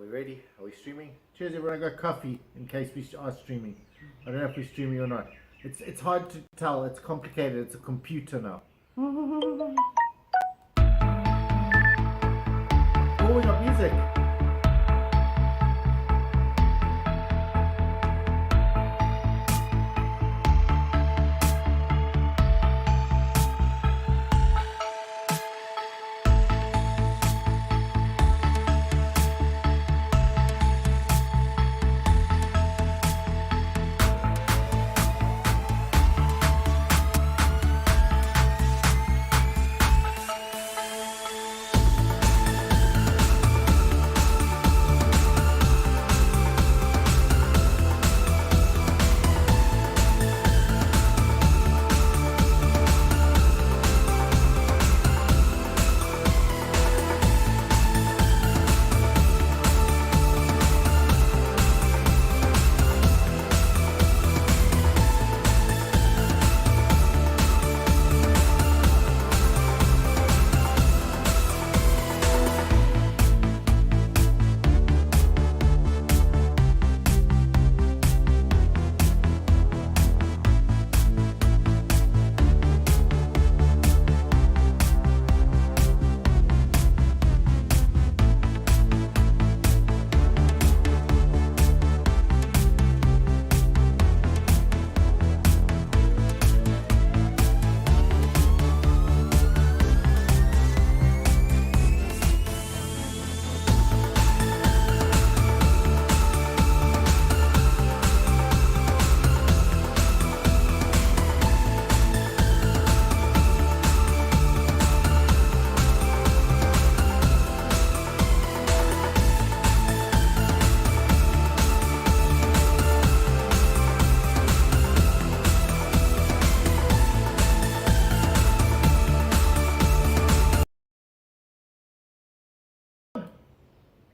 we ready? Are we streaming? Cheers everyone, I got coffee in case we are streaming. I don't know if we're streaming or not. It's hard to tell, it's complicated, it's a computer now. Oh, we got music.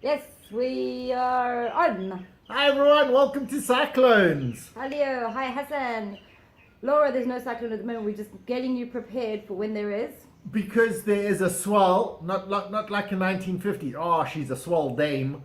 Yes, we are on. Hi everyone, welcome to Cyclones. Hello, hi Hassan. Laura, there's no cyclone at the moment. We're just getting you prepared for when there is. Because there is a swell, not like in 1950s. Oh, she's a swell dame.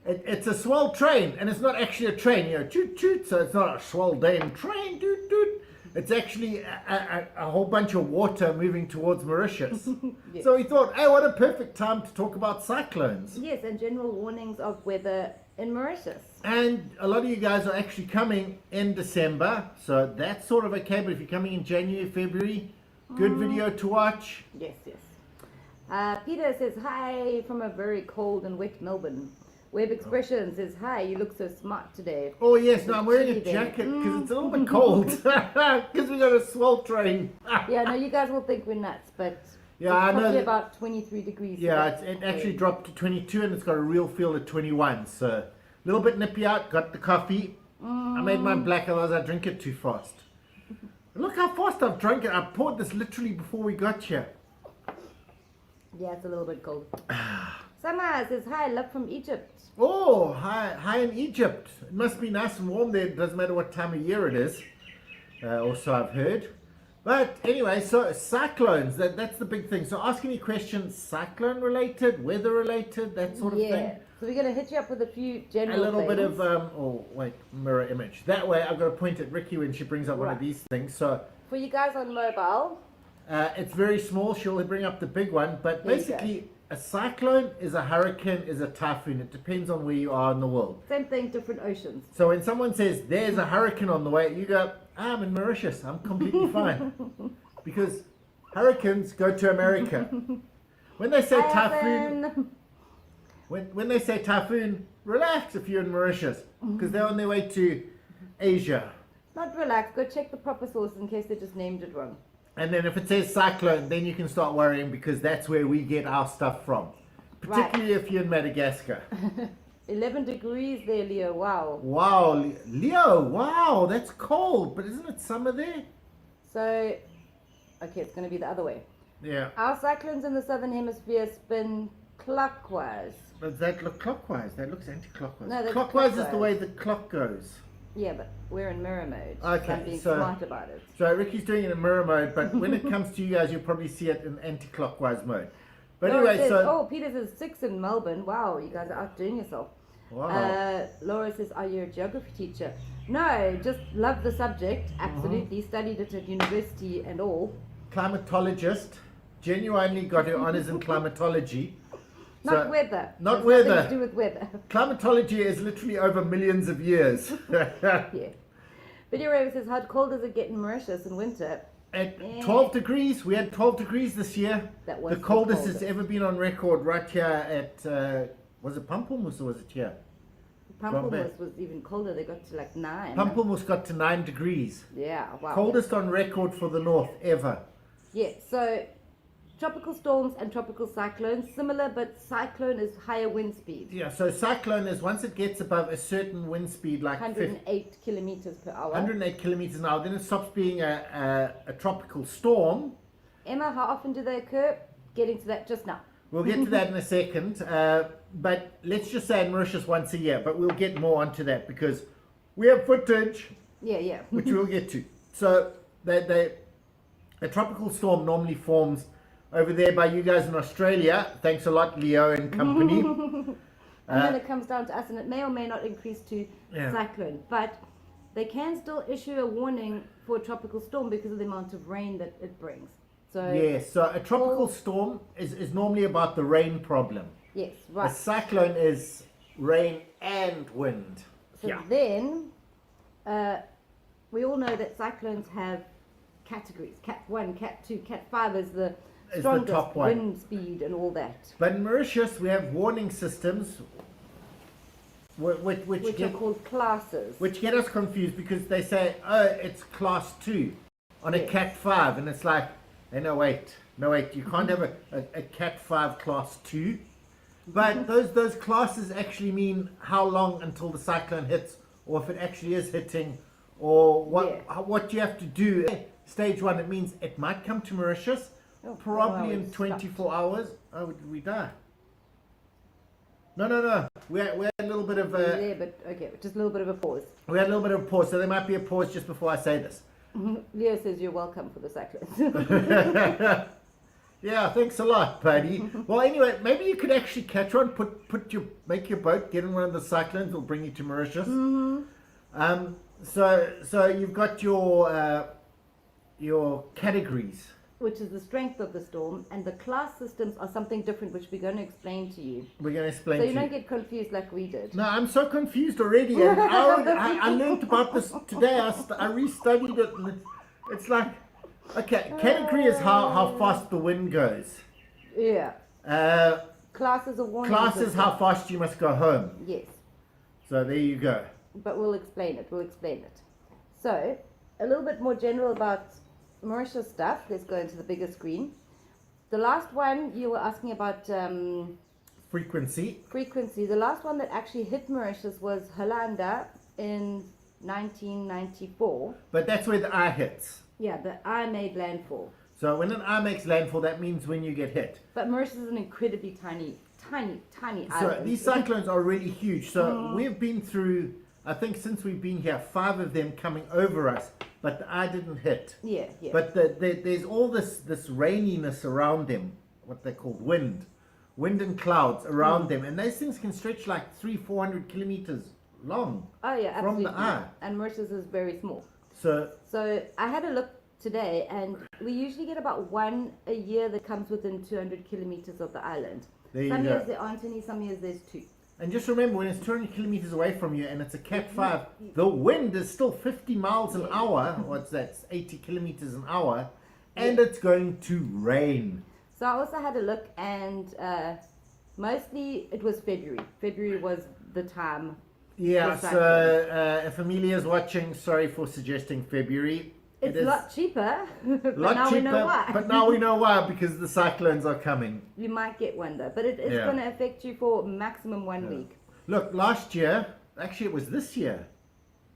It's a swell train, and it's not actually a train, you know, toot toot, so it's not a swell dame train, toot toot. It's actually a whole bunch of water moving towards Mauritius. Yes. So we thought, hey, what a perfect time to talk about cyclones. Yes, and general warnings of weather in Mauritius. And a lot of you guys are actually coming in December, so that's sort of okay, but if you're coming in January, February, good video to watch. Yes, yes. Peter says, hi from a very cold and wet Melbourne. Web Expression says, hi, you look so smart today. Oh yes, no, I'm wearing a jacket because it's a little bit cold. Because we got a swell train. Yeah, no, you guys will think we're nuts, but yeah, it's I probably know about 23 degrees. Yeah, it actually dropped to 22 and it's got a real feel at 21. So a little bit nippy out, got the coffee. I made mine black, otherwise I drink it too fast. Look how fast I've drunk it. I poured this literally before we got here. Yeah, it's a little bit cold. Sama says, hi, love from Egypt. Oh, hi in Egypt. It must be nice and warm there. It doesn't matter what time of year it is. Also, I've heard. But anyway, so cyclones, that's the big thing. So ask any questions, cyclone related, weather related, that sort of thing. Yeah, so we're going to hit you up with a few general A little things. bit of, oh wait, mirror image. That way I've got to point at Ricky when she brings up one of these things. So for you guys on mobile. it's very small. She'll bring up the big one. But basically, a cyclone is a hurricane, is a typhoon. It depends on where you are in the world. Same thing, different oceans. So when someone says, there's a hurricane on the way, you go, I'm in Mauritius. I'm completely fine. Because hurricanes go to America. When they say typhoon, when they say typhoon, relax if you're in Mauritius. Because they're on their way to Asia. Not relax. Go check the proper source in case they just named it wrong. And then if it says cyclone, then you can start worrying because that's where we get our stuff from. Particularly if you're in Madagascar. 11 degrees there, Leo. Wow. Wow, Leo. Wow, that's cold. But isn't it summer there? So, okay, it's going to be the other way. Yeah. Our cyclones in the southern hemisphere spin clockwise. Does that look clockwise? That looks anti-clockwise. No, that's clockwise is the way the clock goes. Yeah, but we're in mirror mode. Okay, So I'm being smart about it. So Ricky's doing it in mirror mode, but when it comes to you guys, you'll probably see it in anti-clockwise mode. But Laura anyway, says, so... oh, Peter says 6 in Melbourne. Wow, you guys are outdoing yourself. Wow. Laura says, are you a geography teacher? No, just love the subject. Absolutely. Studied it at university and all. Climatologist. Genuinely got her honours in climatology. Not So- weather. Not Has weather. Nothing to do with weather. Climatology is literally over millions of years. Yeah. Video Raver says, how cold does it get in Mauritius in winter? At 12 degrees, we had 12 degrees this year. That was The coldest coldest. it's ever been on record right here at, was it Pampelmoose or was it here? Pampelmoose was even colder. They got to like 9. Pampelmoose got to 9 degrees. Yeah, wow. Coldest on record for the north ever. Yeah, so tropical storms and tropical cyclones, similar, but cyclone is higher wind speed. Yeah, so cyclone is once it gets above a certain wind speed, like 108 kilometers per hour. 108 kilometers an hour, then it stops being a tropical storm. Emma, how often do they occur? Getting to that just now. We'll get to that in a second, but let's just say in Mauritius once a year, but we'll get more onto that because we have footage, Yeah. which we'll get to. So a tropical storm normally forms over there by you guys in Australia. Thanks a lot, Leo and company. And then it comes down to us, and it may or may not increase to Yeah. cyclone. But they can still issue a warning for a tropical storm because of the amount of rain that it brings. So Yes, so a tropical storm is normally about the rain problem. yes, A right. cyclone is rain and wind. So Yeah. then, we all know that cyclones have categories. Cat 1, Cat 2, Cat 5 is the the strongest top one. wind speed and all that. But in Mauritius, we have warning systems which Which are called classes. get us confused because they say, oh, it's class 2 on a Yes. Cat 5. And it's like, hey, no, wait, you can't have a Cat 5 class 2. But those classes actually mean how long until the cyclone hits, or if it actually is hitting, or what you have to do. Stage 1, it means it might come to Mauritius, Oh, probably wow, in it's 24 hours. Oh, did we die? No. We had a little bit of Yeah, but okay, just a little bit of a pause. we had a little bit of a pause, so there might be a pause just before I say this. Leo says you're welcome for the cyclones. Yeah, thanks a lot, buddy. Well, anyway, maybe you could actually catch one, make your boat, get in one of the cyclones, will bring you to Mauritius. So you've got your categories. Which is the strength of the storm, and the class systems are something different, which we're going to explain to you. We're going to explain So to you you. don't get confused like we did. No, I'm so confused already. And I learned about this today. I restudied it, and it's like, okay, category is how fast the wind goes. Yeah. Classes are warning. Class is how fast you must go home. Yes. So there you go. But we'll explain it. So, a little bit more general about Mauritius stuff. Let's go into the bigger screen. The last one you were asking about Frequency. frequency. The last one that actually hit Mauritius was Hollanda in 1994. But that's where the eye hits. Yeah, the eye made landfall. So when an eye makes landfall, that means when you get hit. But Mauritius is an incredibly tiny island. So these cyclones are really huge. So we've been through, I think since we've been here, 5 of them coming over us, but the eye didn't hit. Yeah. But there's all this raininess around them, what they call wind and clouds around them, and those things can stretch like 300-400 kilometers long. Oh yeah, from absolutely. the eye. And Mauritius is very small. So So I had a look today, and we usually get about one a year that comes within 200 kilometers of the island. there you Some years go. there aren't any, some years there's 2. And just remember, when it's 200 kilometers away from you and it's a Cat 5, the wind is still 50 miles an hour. What's that? It's 80 kilometers an hour, and it's going to rain. So I also had a look, and mostly it was February. February was the time. Yeah, for so if Amelia's watching, sorry for suggesting February. It's It a lot cheaper, but lot now cheaper, we know why. but now we know why, because the cyclones are coming. You might get one though, but it's Yeah. going to affect you for maximum 1 week. Look, last year, actually it was this year.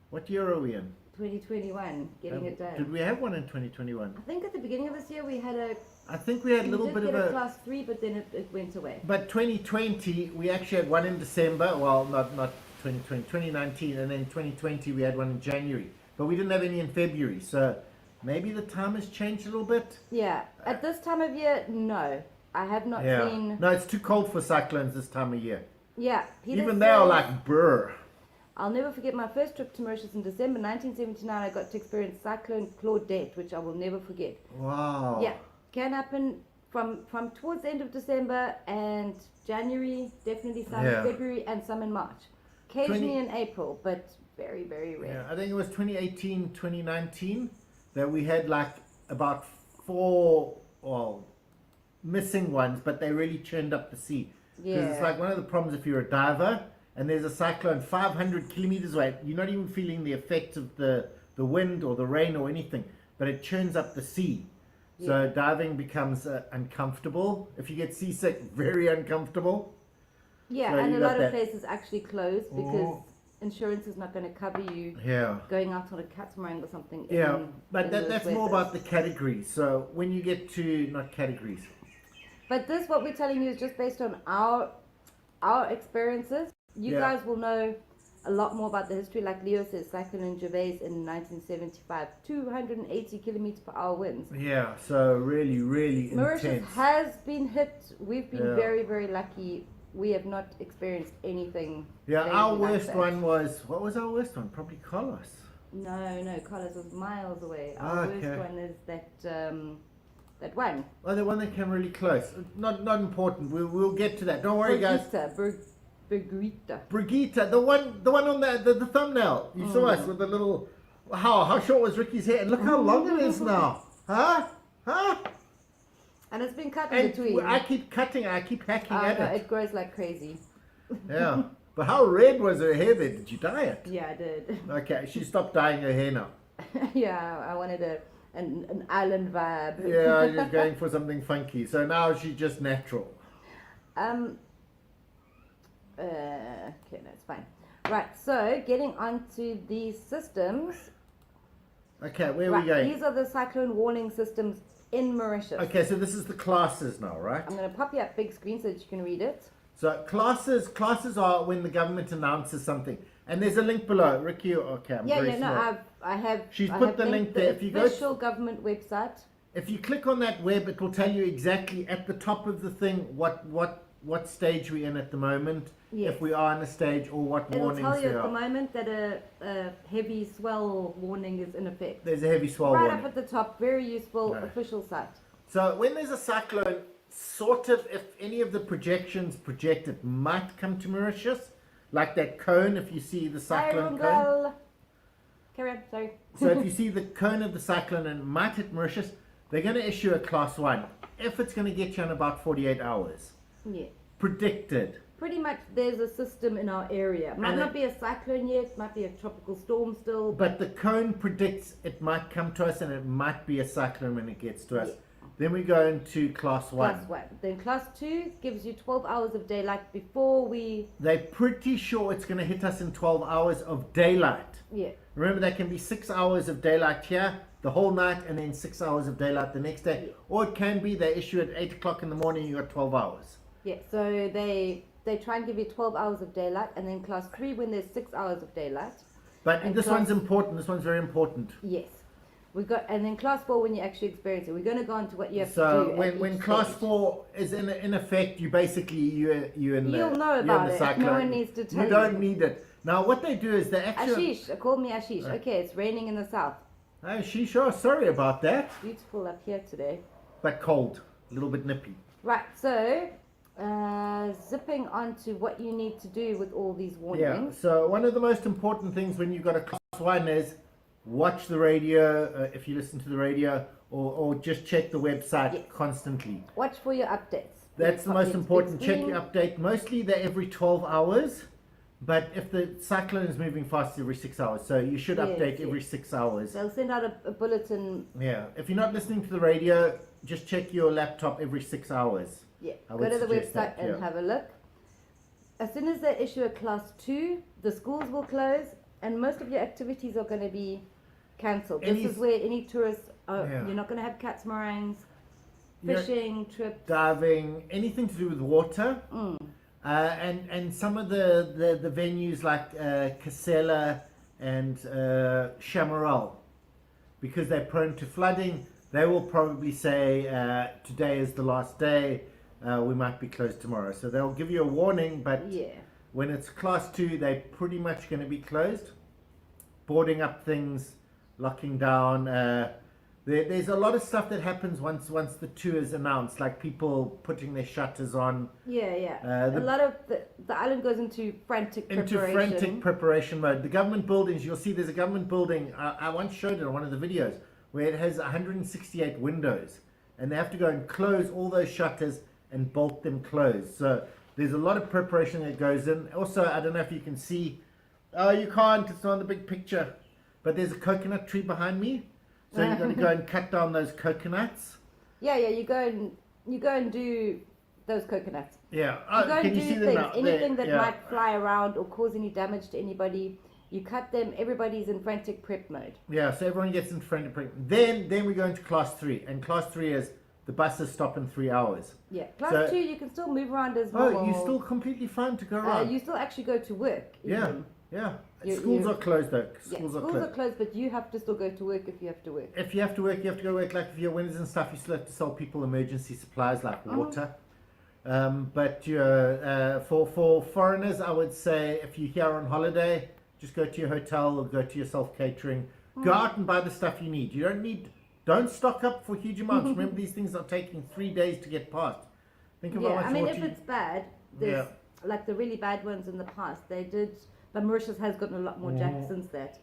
What year are we in? 2021, getting it done. Did we have one in 2021? I think at the beginning of this year we had I think we had a little did bit get of a a... class 3, but then it went away. But 2020, we actually had one in December. Well, not 2020, 2019, and then 2020 we had one in January. But we didn't have any in February, so maybe the time has changed a little bit. Yeah, at this time of year, no. I have not seen... No, it's too cold for cyclones this time of year. Yeah. Peter Even they are says, like brr. I'll never forget my first trip to Mauritius in December 1979. I got to experience Cyclone Claudette, which I will never forget. Wow. Yeah, can happen from towards the end of December and January, definitely some in Yeah. February and some in March. Occasionally in April, but very, very rare. Yeah, I think it was 2018, 2019 that we had like about 4 missing ones, but they really churned up the sea. Because it's Yeah. like one of the problems if you're a diver and there's a cyclone 500 kilometers away, you're not even feeling the effects of the wind or the rain or anything, but it churns up the sea. So Yeah. diving becomes uncomfortable. If you get seasick, very uncomfortable. Yeah, So and you a got lot that- of places actually close because Oh. insurance is not going to cover you Yeah. going out on a catamaran or something. Yeah, in but those that's more weathers. about the categories. So when you get to, not categories. But this, what we're telling you, is just based on our experiences. You Yeah. guys will know a lot more about the history. Like Leo says, Cyclone Gervais in 1975, 280 kilometers per hour winds. Yeah, so really, really Mauritius intense. has been hit. We've been Yeah. very, very lucky. We have not experienced anything. Yeah, crazy our like worst that. one was, what was our worst one? Probably Carlos. No, Carlos was miles away. Our Okay. worst one is that one. Oh, the one that came really close. Not important. We'll get to that. Don't worry, guys. Brigitte. Brigitte, the one on the thumbnail. You saw us with the little. How short was Ricky's hair? And look how long it is now. Huh? And it's been cut in And between. I keep cutting. I keep hacking at No, it. it grows like crazy. Yeah. But how red was her hair there? Did you dye it? Yeah, I did. Okay, she stopped dyeing her hair now. Yeah, I wanted an island vibe. Yeah, she's going for something funky. So now she's just natural. Okay, no, it's fine. Right, so getting onto these systems. Okay, where are Right, we going? these are the cyclone warning systems in Mauritius. Okay, so this is the classes now, right? I'm going to pop you up big screen so that you can read it. So classes are when the government announces something. And there's a link below. Ricky, okay, I'm very small. I have. She's I put have the linked link there. If you go official government website. If you click on that web, it will tell you exactly at the top of the thing what stage we're in at the moment, Yes. if we are in a stage, or what It'll warnings tell you there at the are. moment that a heavy swell warning is in effect. There's a heavy swell Right warning. up at the top, very useful No. official site. So when there's a cyclone, sort of, if any of the projections project it might come to Mauritius, like that cone, if you see the cyclone cone. Rundle. Carry on, sorry. So if you see the cone of the cyclone and it might hit Mauritius, they're going to issue a class 1. If it's going to get you in about 48 hours. Yeah. Predicted. Pretty much there's a system in our area. Might And not be a cyclone yet, might be a tropical storm still. But the cone predicts it might come to us and it might be a cyclone when it gets to us. Yeah. Then we go into class 1. Class 1. Then class 2 gives you 12 hours of daylight before we... They're pretty sure it's going to hit us in 12 hours of daylight. Yeah. Remember, that can be 6 hours of daylight here, the whole night, and then 6 hours of daylight the next day. Yeah. Or it can be they issue at 8 o'clock in the morning, you got 12 hours. Yeah, so they try and give you 12 hours of daylight, and then class 3 when there's 6 hours of daylight. But And this class- one's important. This one's very important. Yes. And then class 4 when you actually experience it. We're going to go on to what you have to So do. at when each class stage. 4 is in effect, you basically you in the You'll know you're in about the it. cyclone. No one needs to tell You you. don't need it. Now what they do is they actually. Ashish, call me Ashish. Okay, it's raining in the south. Oh, sure. Sorry about that. Beautiful up here today. But cold, a little bit nippy. Right, so zipping on to what you need to do with all these Yeah. warnings. So one of the most important things when you've got a class 1 is watch the radio if you listen to the radio, or just check the website Yes. constantly. Watch for your updates. That's the Pop most into important. big Check screen. your update. Mostly they're every 12 hours, but if the cyclone is moving fast, every 6 hours. So you should Yes, update yes. every 6 hours. They'll send out a bulletin. Yeah. If you're not listening to the radio, just check your laptop every 6 hours. Yeah, I go would to the suggest website that, and yeah. have a look. As soon as they issue a class 2, the schools will close, and most of your activities are going to be cancelled. This Any- is where any tourists are. Yeah. You're not going to have catamarans, You know, fishing trips. diving, anything to do with water. Mm. And some of the venues like Casella and Chamarel, because they're prone to flooding, they will probably say today is the last day, we might be closed tomorrow. So they'll give you a warning, but Yeah. When it's class 2, they're pretty much going to be closed, boarding up things, locking down. There's a lot of stuff that happens once the tour is announced, like people putting their shutters on. Yeah. A lot of the island goes into frantic preparation mode. The government buildings, you'll see there's a government building. I once showed it on one of the videos where it has 168 windows, and they have to go and close all those shutters and bolt them closed. So there's a lot of preparation that goes in. Also, I don't know if you can see. Oh, you can't. It's not on the big picture. But there's a coconut tree behind me. So you're going to go and cut down those coconuts. Yeah. You go and do those coconuts. Yeah. You go and do things. Anything that yeah. might fly around or cause any damage to anybody, you cut them. Everybody's in frantic prep mode. Yeah. So everyone gets into frantic prep. Then we go into class 3, and class 3 is the buses stop in 3 hours. Yeah. Class 2, you can still move around as normal. Oh, you're still completely fine to go around. You still actually go to work. Yeah. Schools are closed though. Schools are closed, but you have to still go to work if you have to work. If you have to work, you have to go to work. Like if you're winners and stuff, you still have to sell people emergency supplies like water. But for foreigners, I would say if you're here on holiday, just go to your hotel or go to your self-catering. Go out and buy the stuff you need. Don't stock up for huge amounts. Remember, these things are taking 3 days to get past. Think of how much water. If it's bad, there's like the really bad ones in the past. They did. But Mauritius has gotten a lot more jack since that.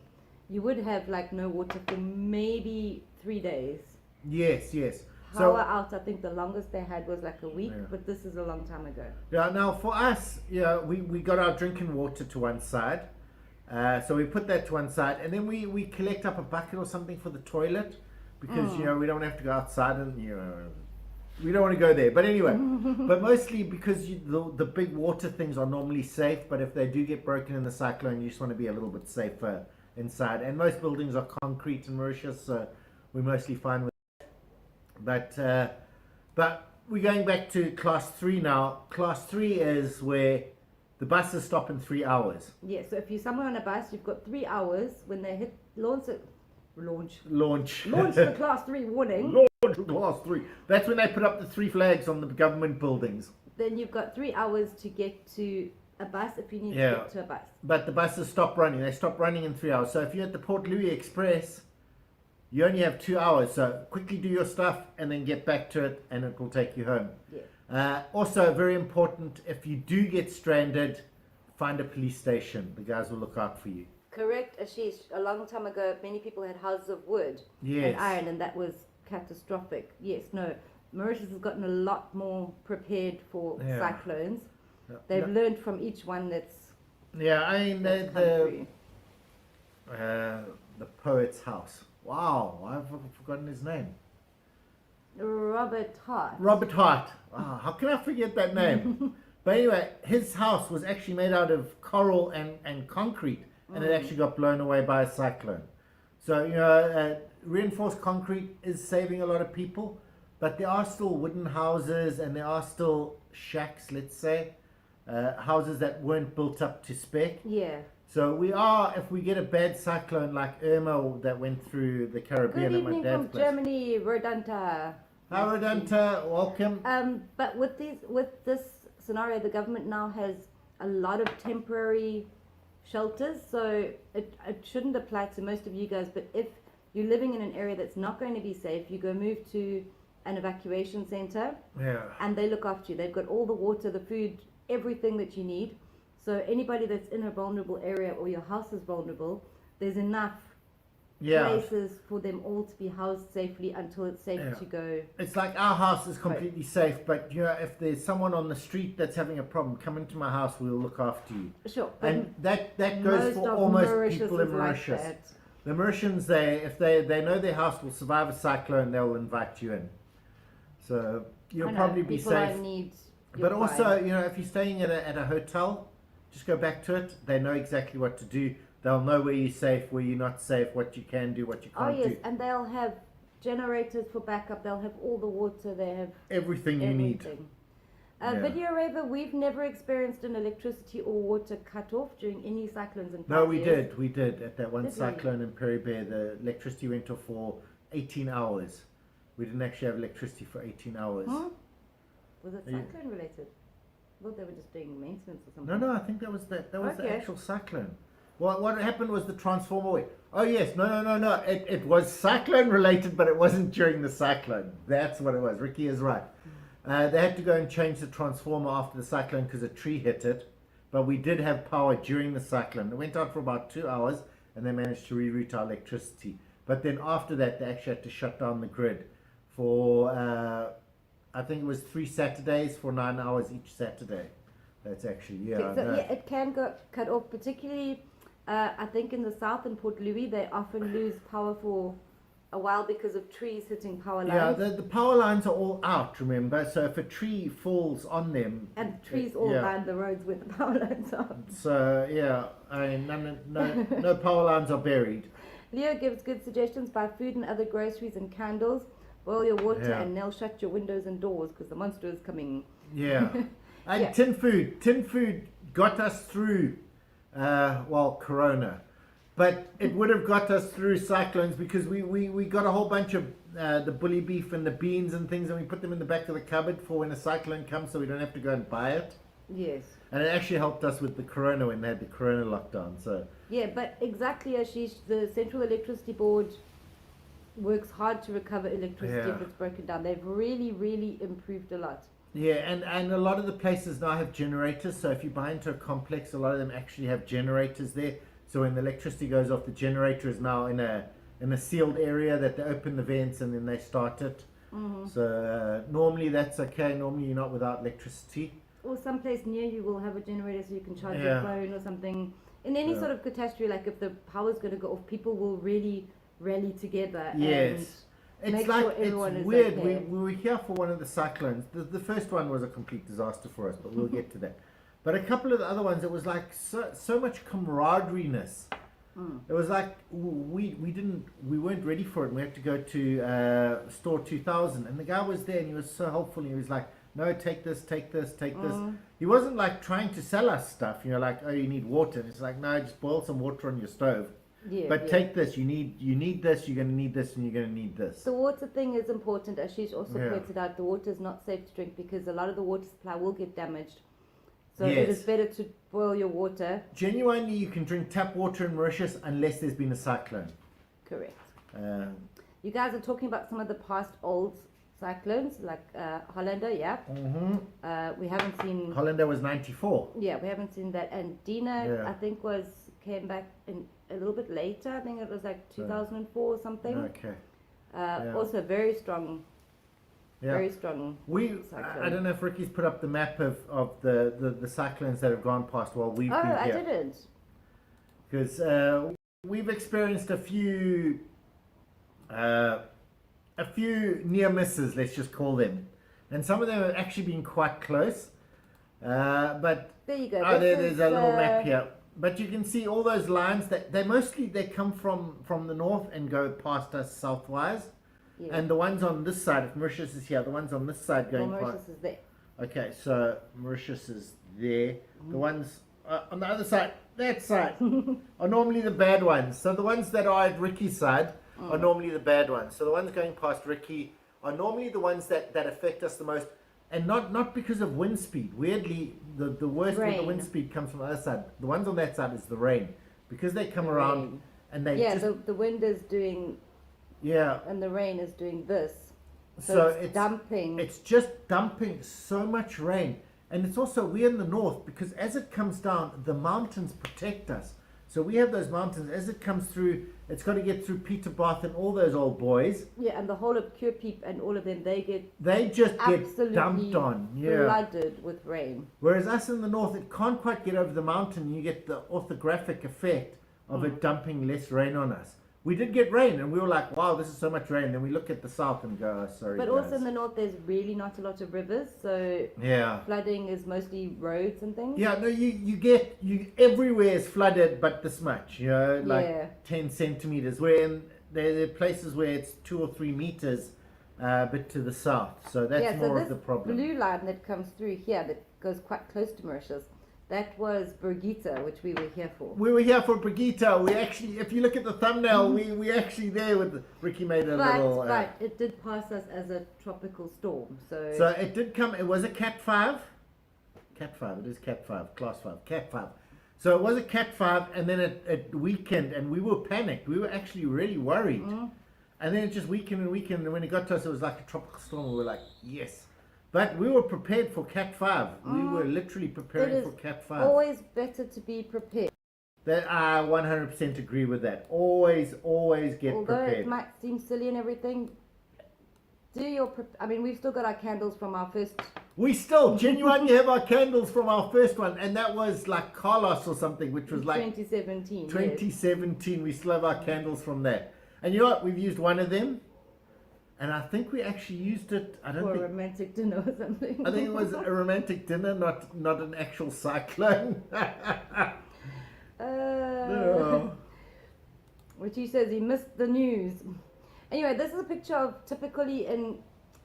You would have like no water for maybe 3 days. Yes. Power out, I think the longest they had was like a week, but this is a long time ago. Yeah, now for us, we got our drinking water to one side. So we put that to one side, and then we collect up a bucket or something for the toilet, because we don't have to go outside, and we don't want to go there. But anyway, but mostly because the big water things are normally safe, but if they do get broken in the cyclone, you just want to be a little bit safer inside. And most buildings are concrete in Mauritius, so we're mostly fine with that. But we're going back to class 3 now. Class 3 is where the buses stop in 3 hours. Yeah, so if you're somewhere on a bus, you've got 3 hours when they hit launch the class 3 warning. Launch class 3. That's when they put up the 3 flags on the government buildings. Then you've got 3 hours to get to a bus if you need to get to a bus. But the buses stop running. They stop running in 3 hours. So if you're at the Port Louis Express, you only have 2 hours. So quickly do your stuff and then get back to it, and it will take you home. Yeah. Also, very important, if you do get stranded, find a police station. The guys will look out for you. Correct, Ashish. A long time ago, many people had houses of wood and iron, and that was catastrophic. Yes, no. Mauritius has gotten a lot more prepared for cyclones. They've learned from each one that's the poet's house. Wow, I've forgotten his name. Robert Hart. Robert Hart. Wow, how can I forget that name? But anyway, his house was actually made out of coral and concrete, and it actually got blown away by a cyclone. So, reinforced concrete is saving a lot of people, but there are still wooden houses, and there are still shacks, let's say, houses that weren't built up to spec. Yeah. So if we get a bad cyclone like Irma that went through the Caribbean. Good evening from Germany, Rodanta. Hi Rodanta, welcome. But with this scenario, the government now has a lot of temporary shelters, so it shouldn't apply to most of you guys, but if you're living in an area that's not going to be safe, you go move to an evacuation center, and they look after you. They've got all the water, the food, everything that you need. So anybody that's in a vulnerable area or your house is vulnerable, there's enough places for them all to be housed safely until it's safe to go. It's like our house is completely safe, but if there's someone on the street that's having a problem, come into my house, we'll look after you. Sure. And that goes for almost people in Mauritius. Like the Mauritians, if they know their house will survive a cyclone, they'll invite you in. So you'll probably be safe. But also, if you're staying at a hotel, just go back to it. They know exactly what to do. They'll know where you're safe, where you're not safe, what you can do, what you can't do. Oh yes, and they'll have generators for backup. They'll have all the water. They have everything you need. Video Raver, we've never experienced an electricity or water cut off during any cyclones in past No, years. we did. At that one cyclone in Perry Bear, the electricity went off for 18 hours. We didn't actually have electricity for 18 hours. Huh? Was it cyclone related? thought they were just doing maintenance or something. No, I think that was the Okay. actual cyclone. What happened was the transformer went. Oh yes, no. It was cyclone related, but it wasn't during the cyclone. That's what it was. Ricky is right. They had to go and change the transformer after the cyclone because a tree hit it. But we did have power during the cyclone. It went out for about 2 hours, and they managed to reroute our electricity. But then after that, they actually had to shut down the grid for I think it was 3 Saturdays for 9 hours each Saturday. That's actually It can go cut off, particularly. I think in the south in Port Louis, they often lose power for a while because of trees hitting power lines. Yeah, the power lines are all out, remember? So if a tree falls on them... And trees all line the roads where the power lines are. So, yeah, I mean, no power lines are buried. Leo gives good suggestions: buy food and other groceries and candles, boil your water, and they'll shut your windows and doors because the monster is coming. Yeah. And tin food got us through, Corona. But it would have got us through cyclones because we got a whole bunch of the bully beef and the beans and things, and we put them in the back of the cupboard for when a cyclone comes so we don't have to go and buy it. Yes. And it actually helped us with the corona when they had the corona lockdown. So yeah, but exactly, Ashish, the Central Electricity Board works hard to recover electricity if it's broken down. They've really improved a lot. yeah, and a lot of the places now have generators. So if you buy into a complex, a lot of them actually have generators there. So when the electricity goes off, the generator is now in a sealed area that they open the vents and then they start it. Mm-hmm. So normally that's okay. Normally you're not without electricity. Or someplace near you will have a generator so you can charge your phone or something. In any sort of catastrophe, like if the power's going to go off, people will really rally together. Yes. And It's make like, sure everyone it's is weird. okay. We were here for one of the cyclones. The first one was a complete disaster for us, but we'll get to that. But a couple of the other ones, it was like so much camaraderie-ness. It was like we weren't ready for it. We had to go to store 2000, and the guy was there, and he was so helpful. He was like, "No, take this." He wasn't like trying to sell us stuff, like, "Oh, you need water." And it's like, "No, just boil some water on your stove." But take this. You need this. You're going to need this, and you're going to need this. The water thing is important. Ashish also pointed out the water is not safe to drink because a lot of the water supply will get damaged. So it is better to boil your water. Genuinely, you can drink tap water in Mauritius unless there's been a cyclone. Correct. You guys are talking about some of the past old cyclones, like Hollander, we haven't seen... Hollander was 94. Yeah, we haven't seen that. And Dina, I think, came back in a little bit later. I think it was like 2004 or something. Okay. Also very strong. Very strong. I don't know if Ricky's put up the map of the cyclones that have gone past while we've been here. I didn't. Because we've experienced a few near misses, let's just call them, and some of them have actually been quite close. But there you go. There's a little map here. But you can see all those lines that they come from the north and go past us southwise. Yeah. And the ones on this side, if Mauritius is here, the ones on this side going past. Mauritius is there. Okay, so Mauritius is there. The ones on the other side, that side, are normally the bad ones. So the ones that are at Ricky's side are normally the bad ones. So the ones going past Ricky are normally the ones that affect us the most. And not because of wind speed. Weirdly, the worst with the wind speed comes from the other side. The ones on that side is the rain. Because they come around and they the wind is doing... Yeah. And the rain is doing this. So it's dumping. It's just dumping so much rain. And it's also, we're in the north, because as it comes down, the mountains protect us. So we have those mountains. As it comes through, it's got to get through Peterbath and all those old boys. Yeah, and the whole of Curepeep and all of them, they just get dumped on. Yeah. Flooded with rain. Whereas us in the north, it can't quite get over the mountain. You get the orthographic effect of it dumping less rain on us. We did get rain, and we were like, wow, this is so much rain. Then we look at the south and go, oh, sorry, But guys. also in the north, there's really not a lot of rivers, so flooding is mostly roads and things. Yeah, no, you everywhere is flooded, but this much, like 10 centimeters. Where there are places where it's 2 or 3 meters, but to the south. So that's more of the problem. Blue line that comes through here that goes quite close to Mauritius. That was Brigitte, which we were here for. We were here for Brigitte. We actually, if you look at the thumbnail, we actually there with Ricky made a little. But it did pass us as a tropical storm. So it did come. It was a Cat 5. Cat 5. It is Cat 5, Class 5, Cat 5. So it was a Cat 5, and then it weakened, and we were panicked. We were actually really worried. And then it just weakened and weakened, and when it got to us, it was like a tropical storm. We were like, yes. But we were prepared for Cat 5. We were literally preparing for Cat 5. Always better to be prepared. That I 100% agree with that. Always get Although prepared. it might seem silly and everything, I mean, we've still got our candles from our first. We still genuinely have our candles from our first one, and that was like Carlos or something, which was like 2017. 2017. We still have our candles from that. And you know what? We've used one of them, and I think we actually used it. I don't For think a romantic dinner or something. I think it was a romantic dinner, not an actual cyclone. No. Which he says he missed the news. Anyway, this is a picture of typically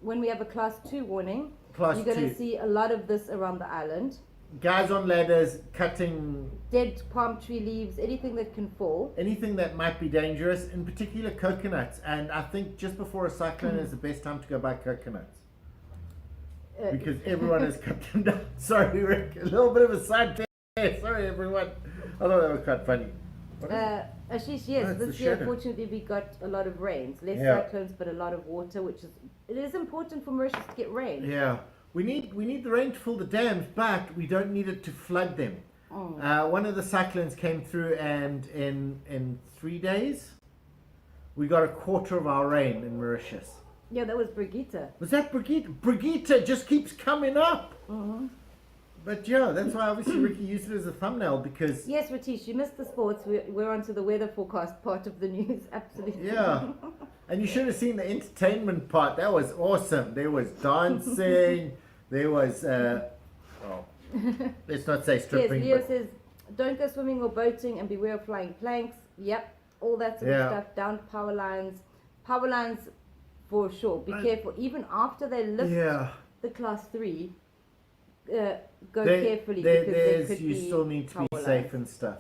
when we have a class 2 warning. Class you're going 2. to see a lot of this around the island. Guys on ladders cutting Dead palm tree leaves, anything that can fall. anything that might be dangerous, in particular coconuts. And I think just before a cyclone is the best time to go buy coconuts. Because everyone has cut them down. Sorry, Rick. A little bit of a side there. Sorry, everyone. I thought that was quite funny. Ashish, yes, Oh, it's this the year shadow. fortunately we got a lot of rains. Less Yeah. cyclones, but a lot of water, it is important for Mauritius to get rain. Yeah. We need the rain to fill the dams, but we don't need it to flood them. One of the cyclones came through, and in 3 days, we got a quarter of our rain in Mauritius. Yeah, that was Brigitte. Was that Brigitte? Brigitte just keeps coming up. But yeah, that's why obviously Ricky used it as a thumbnail, because Yes, Ratish, you missed the sports. We're on to the weather forecast part of the news. Absolutely. yeah. And you should have seen the entertainment part. That was awesome. There was dancing. There was let's not say Yes, stripping. Leo but says, don't go swimming or boating and beware of flying planks. Yep, all that sort of Yeah. stuff. Down to power lines. Power lines for sure. Be careful. Even after they lift yeah. the class 3, go There- carefully there- because there there's could you be still need to be power safe lines. and stuff.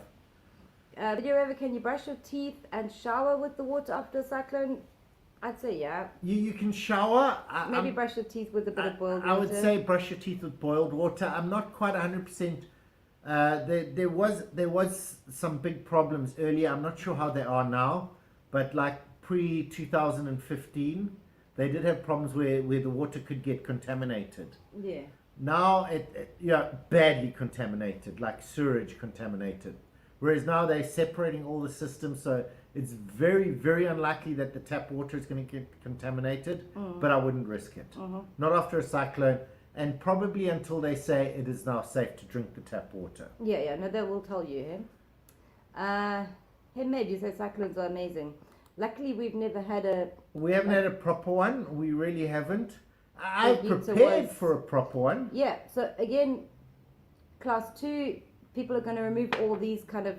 Video over, can you brush your teeth and shower with the water after a cyclone? I'd say yeah. You can shower. Maybe brush your teeth with a bit of boiled water. I would say brush your teeth with boiled water. I'm not quite 100%. There was some big problems earlier. I'm not sure how they are now, but like pre 2015, they did have problems where the water could get contaminated. Yeah. Now badly contaminated, like sewage contaminated. Whereas now they're separating all the systems, so it's very, very unlikely that the tap water is going to get contaminated, but I wouldn't risk it. Not after a cyclone, and probably until they say it is now safe to drink the tap water. Yeah, no, they will tell you, Hey, Med, you say cyclones are amazing. Luckily, we've never had We haven't had a proper one. We really haven't. I've Brigitte prepared was- for a proper one. Yeah, so again, class 2, people are going to remove all these kind of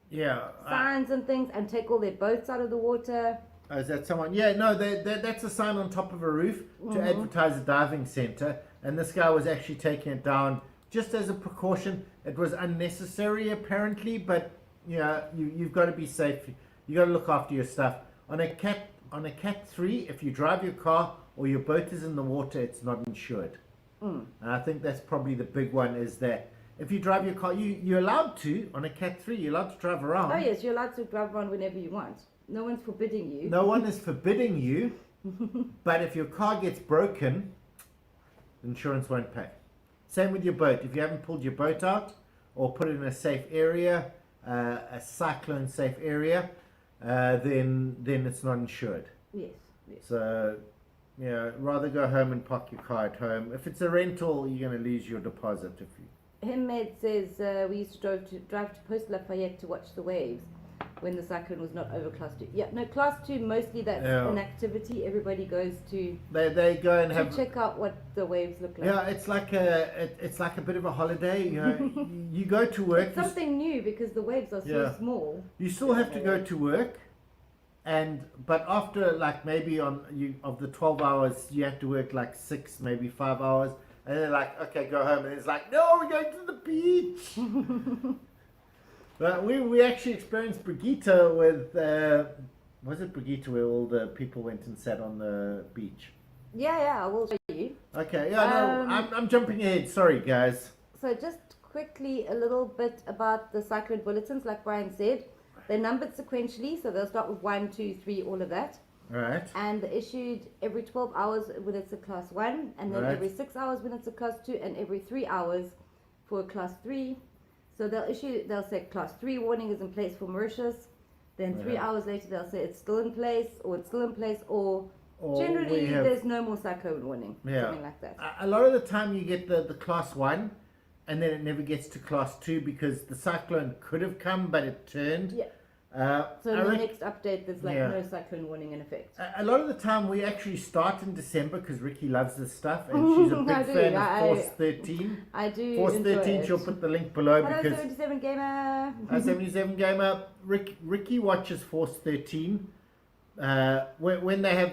Yeah. signs and things and take all their boats out of the water. Is that someone? Yeah, no, that's a sign on top of a roof to advertise a diving center. And this guy was actually taking it down just as a precaution. It was unnecessary apparently, but you've got to be safe. You got to look after your stuff. On a cat 3, if you drive your car or your boat is in the water, it's not insured. And I think that's probably the big one, is that if you drive your car, you're allowed to, on a cat 3, you're allowed to drive around. Oh yes, you're allowed to drive around whenever you want. No one's forbidding you. No one is forbidding you, but if your car gets broken, insurance won't pay. Same with your boat. If you haven't pulled your boat out or put it in a safe area, a cyclone safe area, then it's not insured. Yes. So, rather go home and park your car at home. If it's a rental, you're going to lose your deposit. Himmed says we used to drive to Post Lafayette to watch the waves when the cyclone was not over class 2. Yeah, no, class 2 mostly that's an activity. Everybody goes to They go and have check out what the waves look like. Yeah, it's like a bit of a holiday. You go to work. It's something new because the waves are so small. You still have to go to work, but after like maybe of the 12 hours, you have to work like 6, maybe 5 hours, and they're like, okay, go home, and it's like, no, we're going to the beach. But we actually experienced Brigitte with was it Brigitte where all the people went and sat on the beach? Yeah, I will show you. Okay, no, I'm jumping ahead. Sorry, guys. So just quickly a little bit about the cyclone bulletins. Like Brian said, they're numbered sequentially, so they'll start with 1, 2, 3, all of that. Right. And they're issued every 12 hours when it's a class 1, and then Right. every 6 hours when it's a class 2, and every 3 hours for a class 3. So they'll say class 3 warning is in place for Mauritius. Then 3 Right. hours later they'll say it's still in place, or it's still in place, or Or generally we have- there's no more cyclone warning, Yeah. something like that. A lot of the time you get the class 1, and then it never gets to class 2 because the cyclone could have come, but it turned. Yeah. So I in the rec- next update there's like Yeah. no cyclone warning in effect. A lot of the time we actually start in December because Ricky loves this stuff and she's a big I do, fan of I- Force 13. I do Force enjoy 13, it. she'll put the link below Hello, because 77 gamer. 77 Gamer, Ricky watches Force 13 when they have...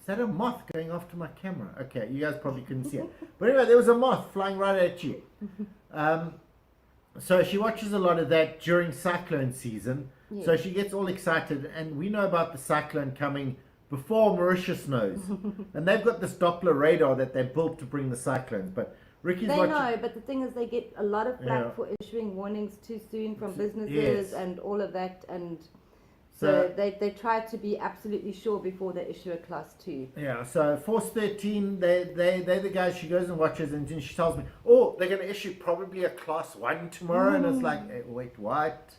Is that a moth going off to my camera? Okay, you guys probably couldn't see it. But anyway, there was a moth flying right at you. So she watches a lot of that during cyclone season. Yeah. So she gets all excited, and we know about the cyclone coming before Mauritius knows. And they've got this Doppler radar that they built to bring the cyclones. But Ricky's They watching... know, but the thing is they get a lot of flack Yeah. for issuing warnings too soon from businesses Yes. and all of that, and so So- they try to be absolutely sure before they issue a class 2. Yeah, so Force 13, they're the guys she goes and watches, and then she tells me, oh, they're going to issue probably a class 1 tomorrow. And it's like, wait, what?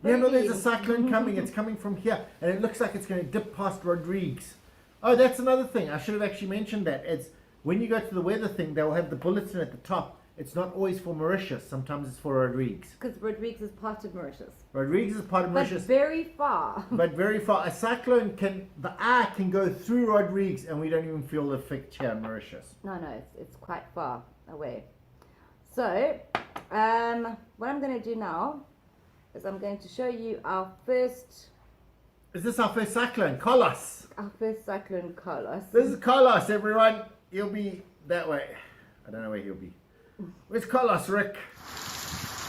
Yeah, no, there's a cyclone coming. It's coming from here. And it looks like it's going to dip past Rodrigues. Oh, that's another thing. I should have actually mentioned that. It's when you go to the weather thing, they'll have the bulletin at the top. It's not always for Mauritius. Sometimes it's for Rodrigues. Because Rodrigues is part of Mauritius. Rodrigues is part of But Mauritius. very far. But very far. A cyclone the eye can go through Rodrigues and we don't even feel the effect here in Mauritius. No, it's quite far away. So, what I'm going to do now is I'm going to show you our first Is this our first cyclone? Carlos. cyclone, Carlos. This is Carlos, everyone. He'll be that way. I don't know where he'll be. Where's Carlos, Rick?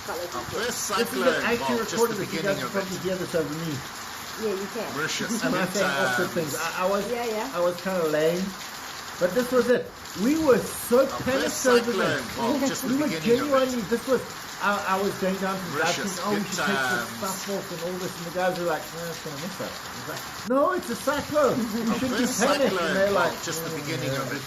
Carlos Our is first This is cyclone, it. I actually well, just recorded the this. You beginning guys of probably it. hear this over me. good. Yeah, you can. Mauritius. Am I saying awkward things? I was, Yeah. I was kind of lame. But this was it. We were so Our panicked first over cyclone, this. well, just the We were beginning of genuinely, it. this was, I was going down to the guys Mauritius, saying, oh, we good should take this times. stuff off and all this. And the guys were like, no, it's going to miss us. I was like, no, it's a cyclone. You Our shouldn't be first panicked. cyclone, And they're well, like, just the "Oh, beginning yeah." of it.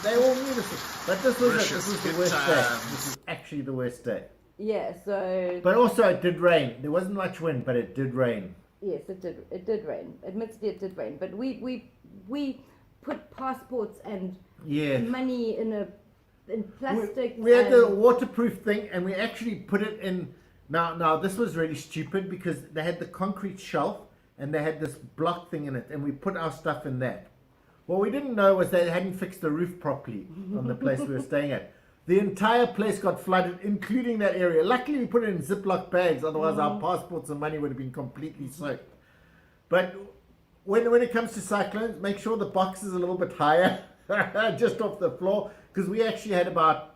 They all knew this. But this was it. Mauritius, This was the good worst day. times. This is actually the worst day. Yeah, so But also it did rain. There wasn't much wind, but it did rain. yes, it did rain. Admittedly, it did rain, but we put passports and Yeah. money in plastic. We had the and- waterproof thing, and we actually put it in. Now this was really stupid because they had the concrete shelf and they had this block thing in it, and we put our stuff in that. What we didn't know was they hadn't fixed the roof properly on the place we were staying at. The entire place got flooded, including that area. Luckily, we put it in Ziploc bags, otherwise our passports and money would have been completely soaked. But when it comes to cyclones, make sure the box is a little bit higher, just off the floor, because we actually had about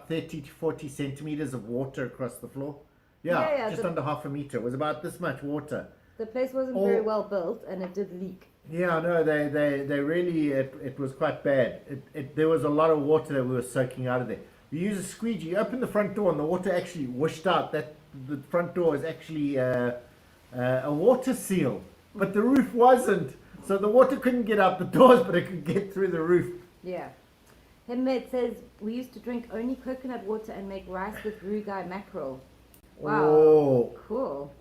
30 to 40 centimeters of water across the floor. Yeah, just under half a meter. It was about this much water. The place wasn't Or- very well built, and it did leak. Yeah, no, they really, it was quite bad. There was a lot of water that we were soaking out of there. We used a squeegee, you open the front door and the water actually whooshed out. The front door is actually a water seal, but the roof wasn't. So the water couldn't get out the doors, but it could get through the roof. Yeah. Himmed says we used to drink only coconut water and make rice with rugai mackerel. Wow. Oh. Cool.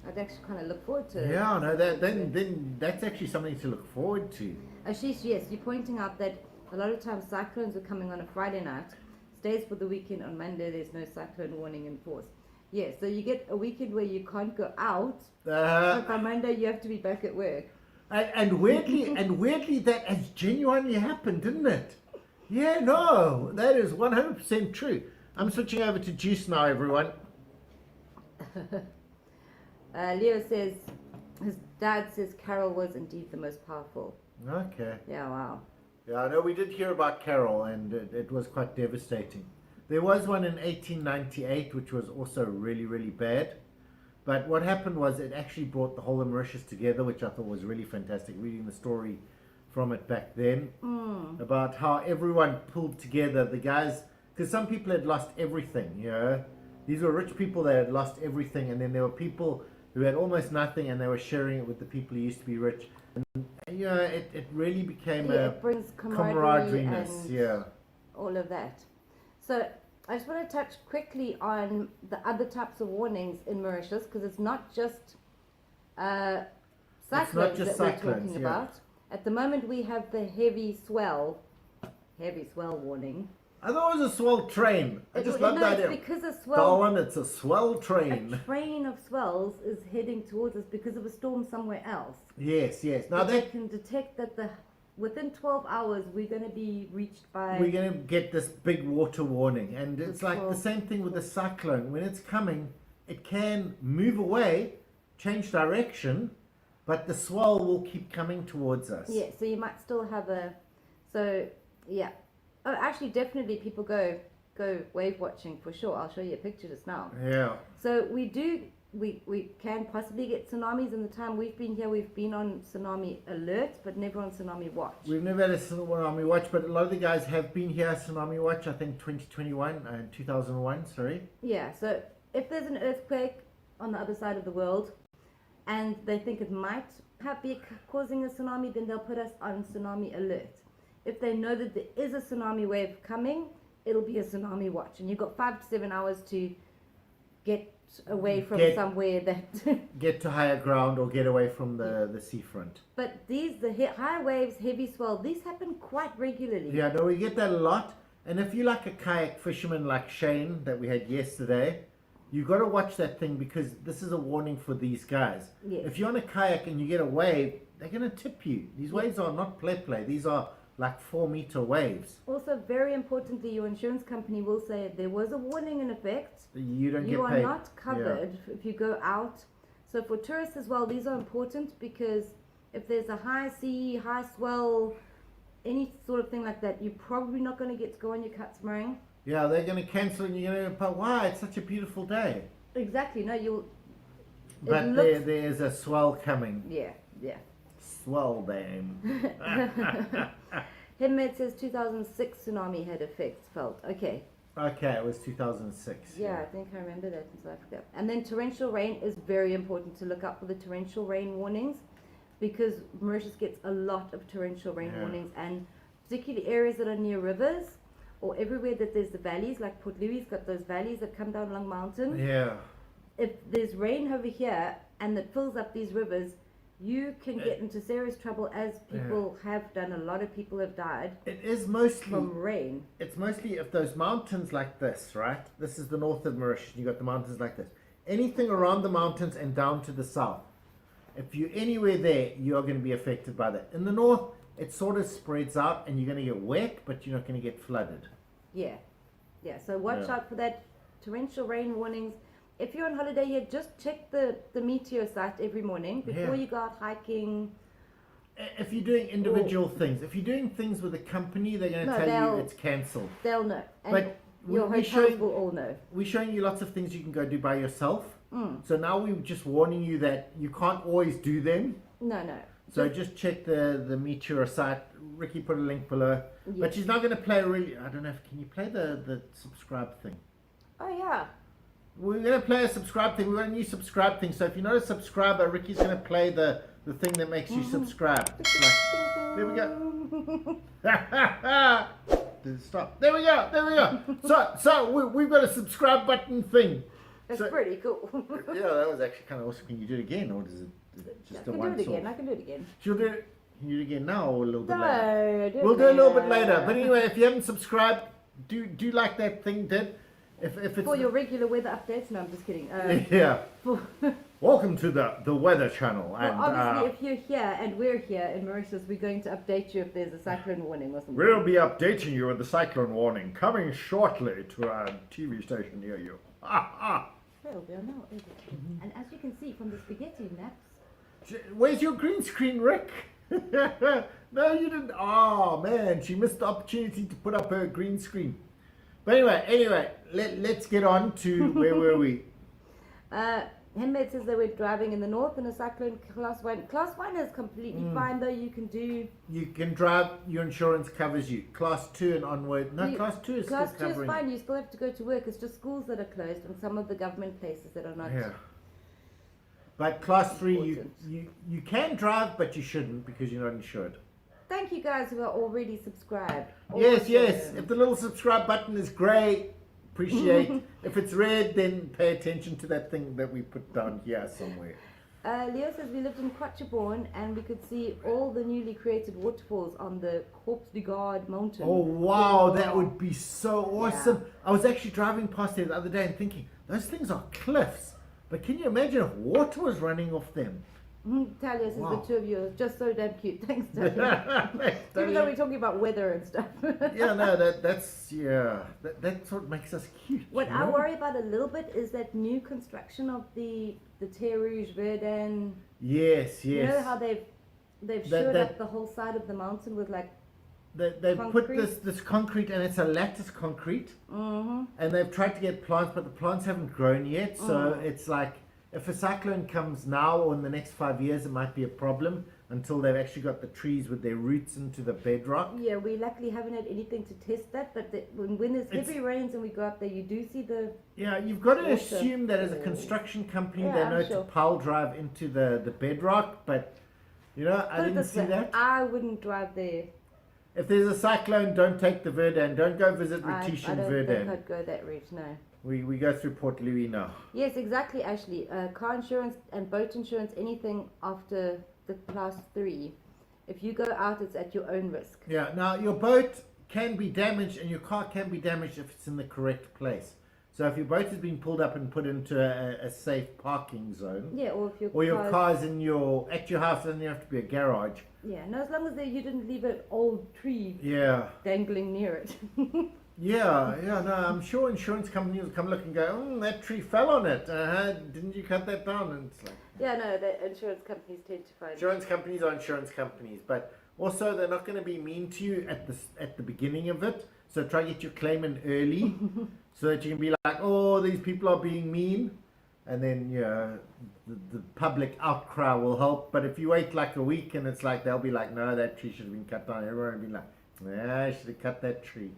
I'd actually kind of look forward to it. Yeah, no, then that's actually something to look forward to. Ashish, yes, you're pointing out that a lot of times cyclones are coming on a Friday night, stays for the weekend. On Monday, there's no cyclone warning in force. Yeah, so you get a weekend where you can't go out, but by Monday you have to be back at work. And weirdly, that has genuinely happened, didn't it? Yeah, no, that is 100% true. I'm switching over to juice now, everyone. Leo says his dad says Carol was indeed the most powerful. Okay. Yeah, wow. Yeah, I know we did hear about Carol, and it was quite devastating. There was one in 1898, which was also really, really bad. But what happened was it actually brought the whole of Mauritius together, which I thought was really fantastic, reading the story from it back then, about how everyone pulled together. The guys because some people had lost everything. You know, these were rich people that had lost everything, and then there were people who had almost nothing, and they were sharing it with the people who used to be rich. And you know, it really became it brings camaraderie camaraderie-ness. and all of that. So I just want to touch quickly on the other types of warnings in Mauritius, because it's not just cyclones that we're talking about. At the moment, we have the heavy swell warning. I thought it was a swell train. I just love that idea. It's because a swell. Darling, it's a swell train. A train of swells is heading towards us because of a storm somewhere else. Yes. Now they can detect that within 12 hours we're going to be reached by. We're going to get this big water warning, and it's like the same thing with the cyclone. When it's coming, it can move away, change direction, but the swell will keep coming towards us. Yeah, so you might still have Oh, actually, definitely people go wave watching for sure. I'll show you a picture just now. Yeah. So we can possibly get tsunamis. In the time we've been here, we've been on tsunami alert, but never on tsunami watch. We've never had a tsunami watch, but a lot of the guys have been here tsunami watch, I think 2021 and 2001, sorry. Yeah, so if there's an earthquake on the other side of the world and they think it might be causing a tsunami, then they'll put us on tsunami alert. If they know that there is a tsunami wave coming, it'll be a tsunami watch. And you've got 5 to 7 hours to get away from somewhere that... get to higher ground or get away from the seafront. But high waves, heavy swell, these happen quite regularly. Yeah, no, we get that a lot. And if you're like a kayak fisherman like Shane that we had yesterday, you've got to watch that thing, because this is a warning for these guys. Yes. If you're on a kayak and you get a wave, they're going to tip you. These waves are not play. These are like 4-meter waves. Also, very importantly, your insurance company will say there was a warning in effect. You don't get paid. You are not covered if you go out. So for tourists as well, these are important, because if there's a high sea, high swell, any sort of thing like that, you're probably not going to get to go on your catamaran. Yeah, they're going to cancel, and you're going to go, why? It's such a beautiful day. Exactly. No, you'll... But there's a swell coming. Yeah. Swell dam. Headmate says 2006 tsunami had effects felt. Okay, it was 2006. Yeah, I think I remember that in South Africa. And then torrential rain is very important to look out for the torrential rain warnings, because Mauritius gets a lot of torrential rain warnings, and particularly areas that are near rivers or everywhere that there's the valleys, like Port Louis got those valleys that come down Long Mountain. Yeah. If there's rain over here and it fills up these rivers, you can get into serious trouble, as people have done. A lot of people have died. It is mostly from rain. It's mostly if those mountains like this, right? This is the north of Mauritius. You got the mountains like this. Anything around the mountains and down to the south. If you're anywhere there, you are going to be affected by that. In the north, it sort of spreads out, and you're going to get wet, but you're not going to get flooded. Yeah. So watch out for that torrential rain warnings. If you're on holiday here, just check the meteor site every morning before you go out hiking. If you're doing individual things, if you're doing things with a company, they're going to tell you it's cancelled. They'll know. And but your hotels will all know. We're showing you lots of things you can go do by yourself. So now we're just warning you that you can't always do them. No. So just check the meteor site. Ricky put a link below. Yes. But she's not going to play I don't know can you play the subscribe thing? Oh yeah. We're going to play a subscribe thing. We've got a new subscribe thing. So if you're not a subscriber, Ricky's going to play the thing that makes you subscribe. There we go. Stop. There we go. So we've got a subscribe button thing. That's pretty cool. Yeah, that was actually kind of awesome. Can you do it again, or does it just I can do it again. She'll do it. Can you do it again now, or a little bit later? We'll do it a little bit later. But anyway, if you haven't subscribed, do like that thing did. If it's for your regular weather updates. No, I'm just kidding. Welcome to the weather channel. And obviously, if you're here and we're here in Mauritius, we're going to update you if there's a cyclone warning or something. We'll be updating you with the cyclone warning coming shortly to a TV station near you. Well, we are now able to. And as you can see from the spaghetti maps. Where's your green screen, Rick? No, you didn't. Oh man, she missed the opportunity to put up her green screen. But anyway, let's get on to where were we? Handmaid says they were driving in the north in a cyclone class 1. Class 1 is completely fine though. You can do... You can drive, your insurance covers you. Class 2 and onward. No, Class 2 is Class still 2 covering. is fine. You still have to go to work. It's just schools that are closed and some of the government places that are not. Yeah. But Class 3, Important. you can drive, but you shouldn't because you're not insured. Thank you guys who are already subscribed. Yes, yes. Awesome. If the little subscribe button is grey, appreciate. If it's red, then pay attention to that thing that we put down here somewhere. Leo says we lived in Quatchaborn and we could see all the newly created waterfalls on the Corps du Gard mountain. Oh, wow, Yeah. that would be so awesome. I was actually driving past there the other day and thinking, those things are cliffs. But can you imagine if water was running off them? Talia says Wow. the two of you are just so damn cute. Thanks, Talia. Even though we're talking about weather and stuff. Yeah, no, that's what makes us cute. What you I know? worry about a little bit is that new construction of the Terre Rouge, Verdun. Yes, yes. You know how they've That- shored that- up the whole side of the mountain with like. They put Concrete. this concrete, and it's a lattice concrete, Mm-hmm. and they've tried to get plants, but the plants haven't grown yet. So it's like if a cyclone comes now or in the next 5 years, it might be a problem until they've actually got the trees with their roots into the bedrock. Yeah, we luckily haven't had anything to test that, but when there's heavy rains and we go up there, you do see the. Yeah, you've got to Water. assume that as a construction company, Yeah, they I'm know sure. to pile drive into the bedrock, but you know, I Put it didn't this see way, that. I wouldn't drive there. If there's a cyclone, don't take the Verdun. Don't go visit I Retish don't and think Verdun. I'd go that route, no. We go through Port Louis now. Yes, exactly, Ashley. Car insurance and boat insurance, anything after the class 3. If you go out, it's at your own risk. Yeah, now your boat can be damaged and your car can be damaged if it's in the correct place. So if your boat has been pulled up and put into a safe parking zone, Yeah, or if or your car's- car's in at your house, then you have to be a garage. Yeah, no, as long as you didn't leave an old tree Yeah, dangling near it. yeah, no, I'm sure insurance companies will come look and go, that tree fell on it. Didn't you cut that down? And it's like, Yeah, no, the insurance companies tend to find. insurance companies are insurance companies, but also they're not going to be mean to you at the beginning of it. So try to get your claim in early, so that you can be like, oh, these people are being mean, and then the public outcry will help. But if you wait like a week and it's like they'll be like, no, that tree should have been cut down. Everyone will be like, I should have cut that tree.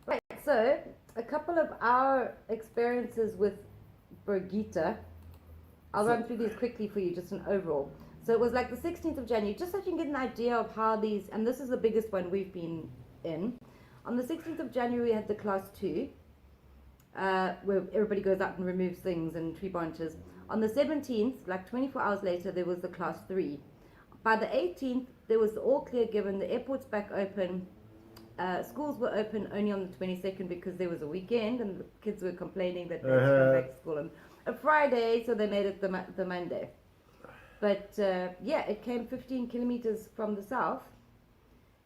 Right, so a couple of our experiences with Brigitte. I'll run through these quickly for you, just an overall. So it was like the 16th of January, just so you can get an idea of how these, and this is the biggest one we've been in. On the 16th of January, we had the class 2, where everybody goes out and removes things and tree branches. On the 17th, like 24 hours later, there was the class 3. By the 18th, there was the all clear given, the airport's back open. Schools were open only on the 22nd because there was a weekend and the kids were complaining that they had to go back to school on a Friday, so they made it the Monday. But yeah, it came 15 kilometers from the south.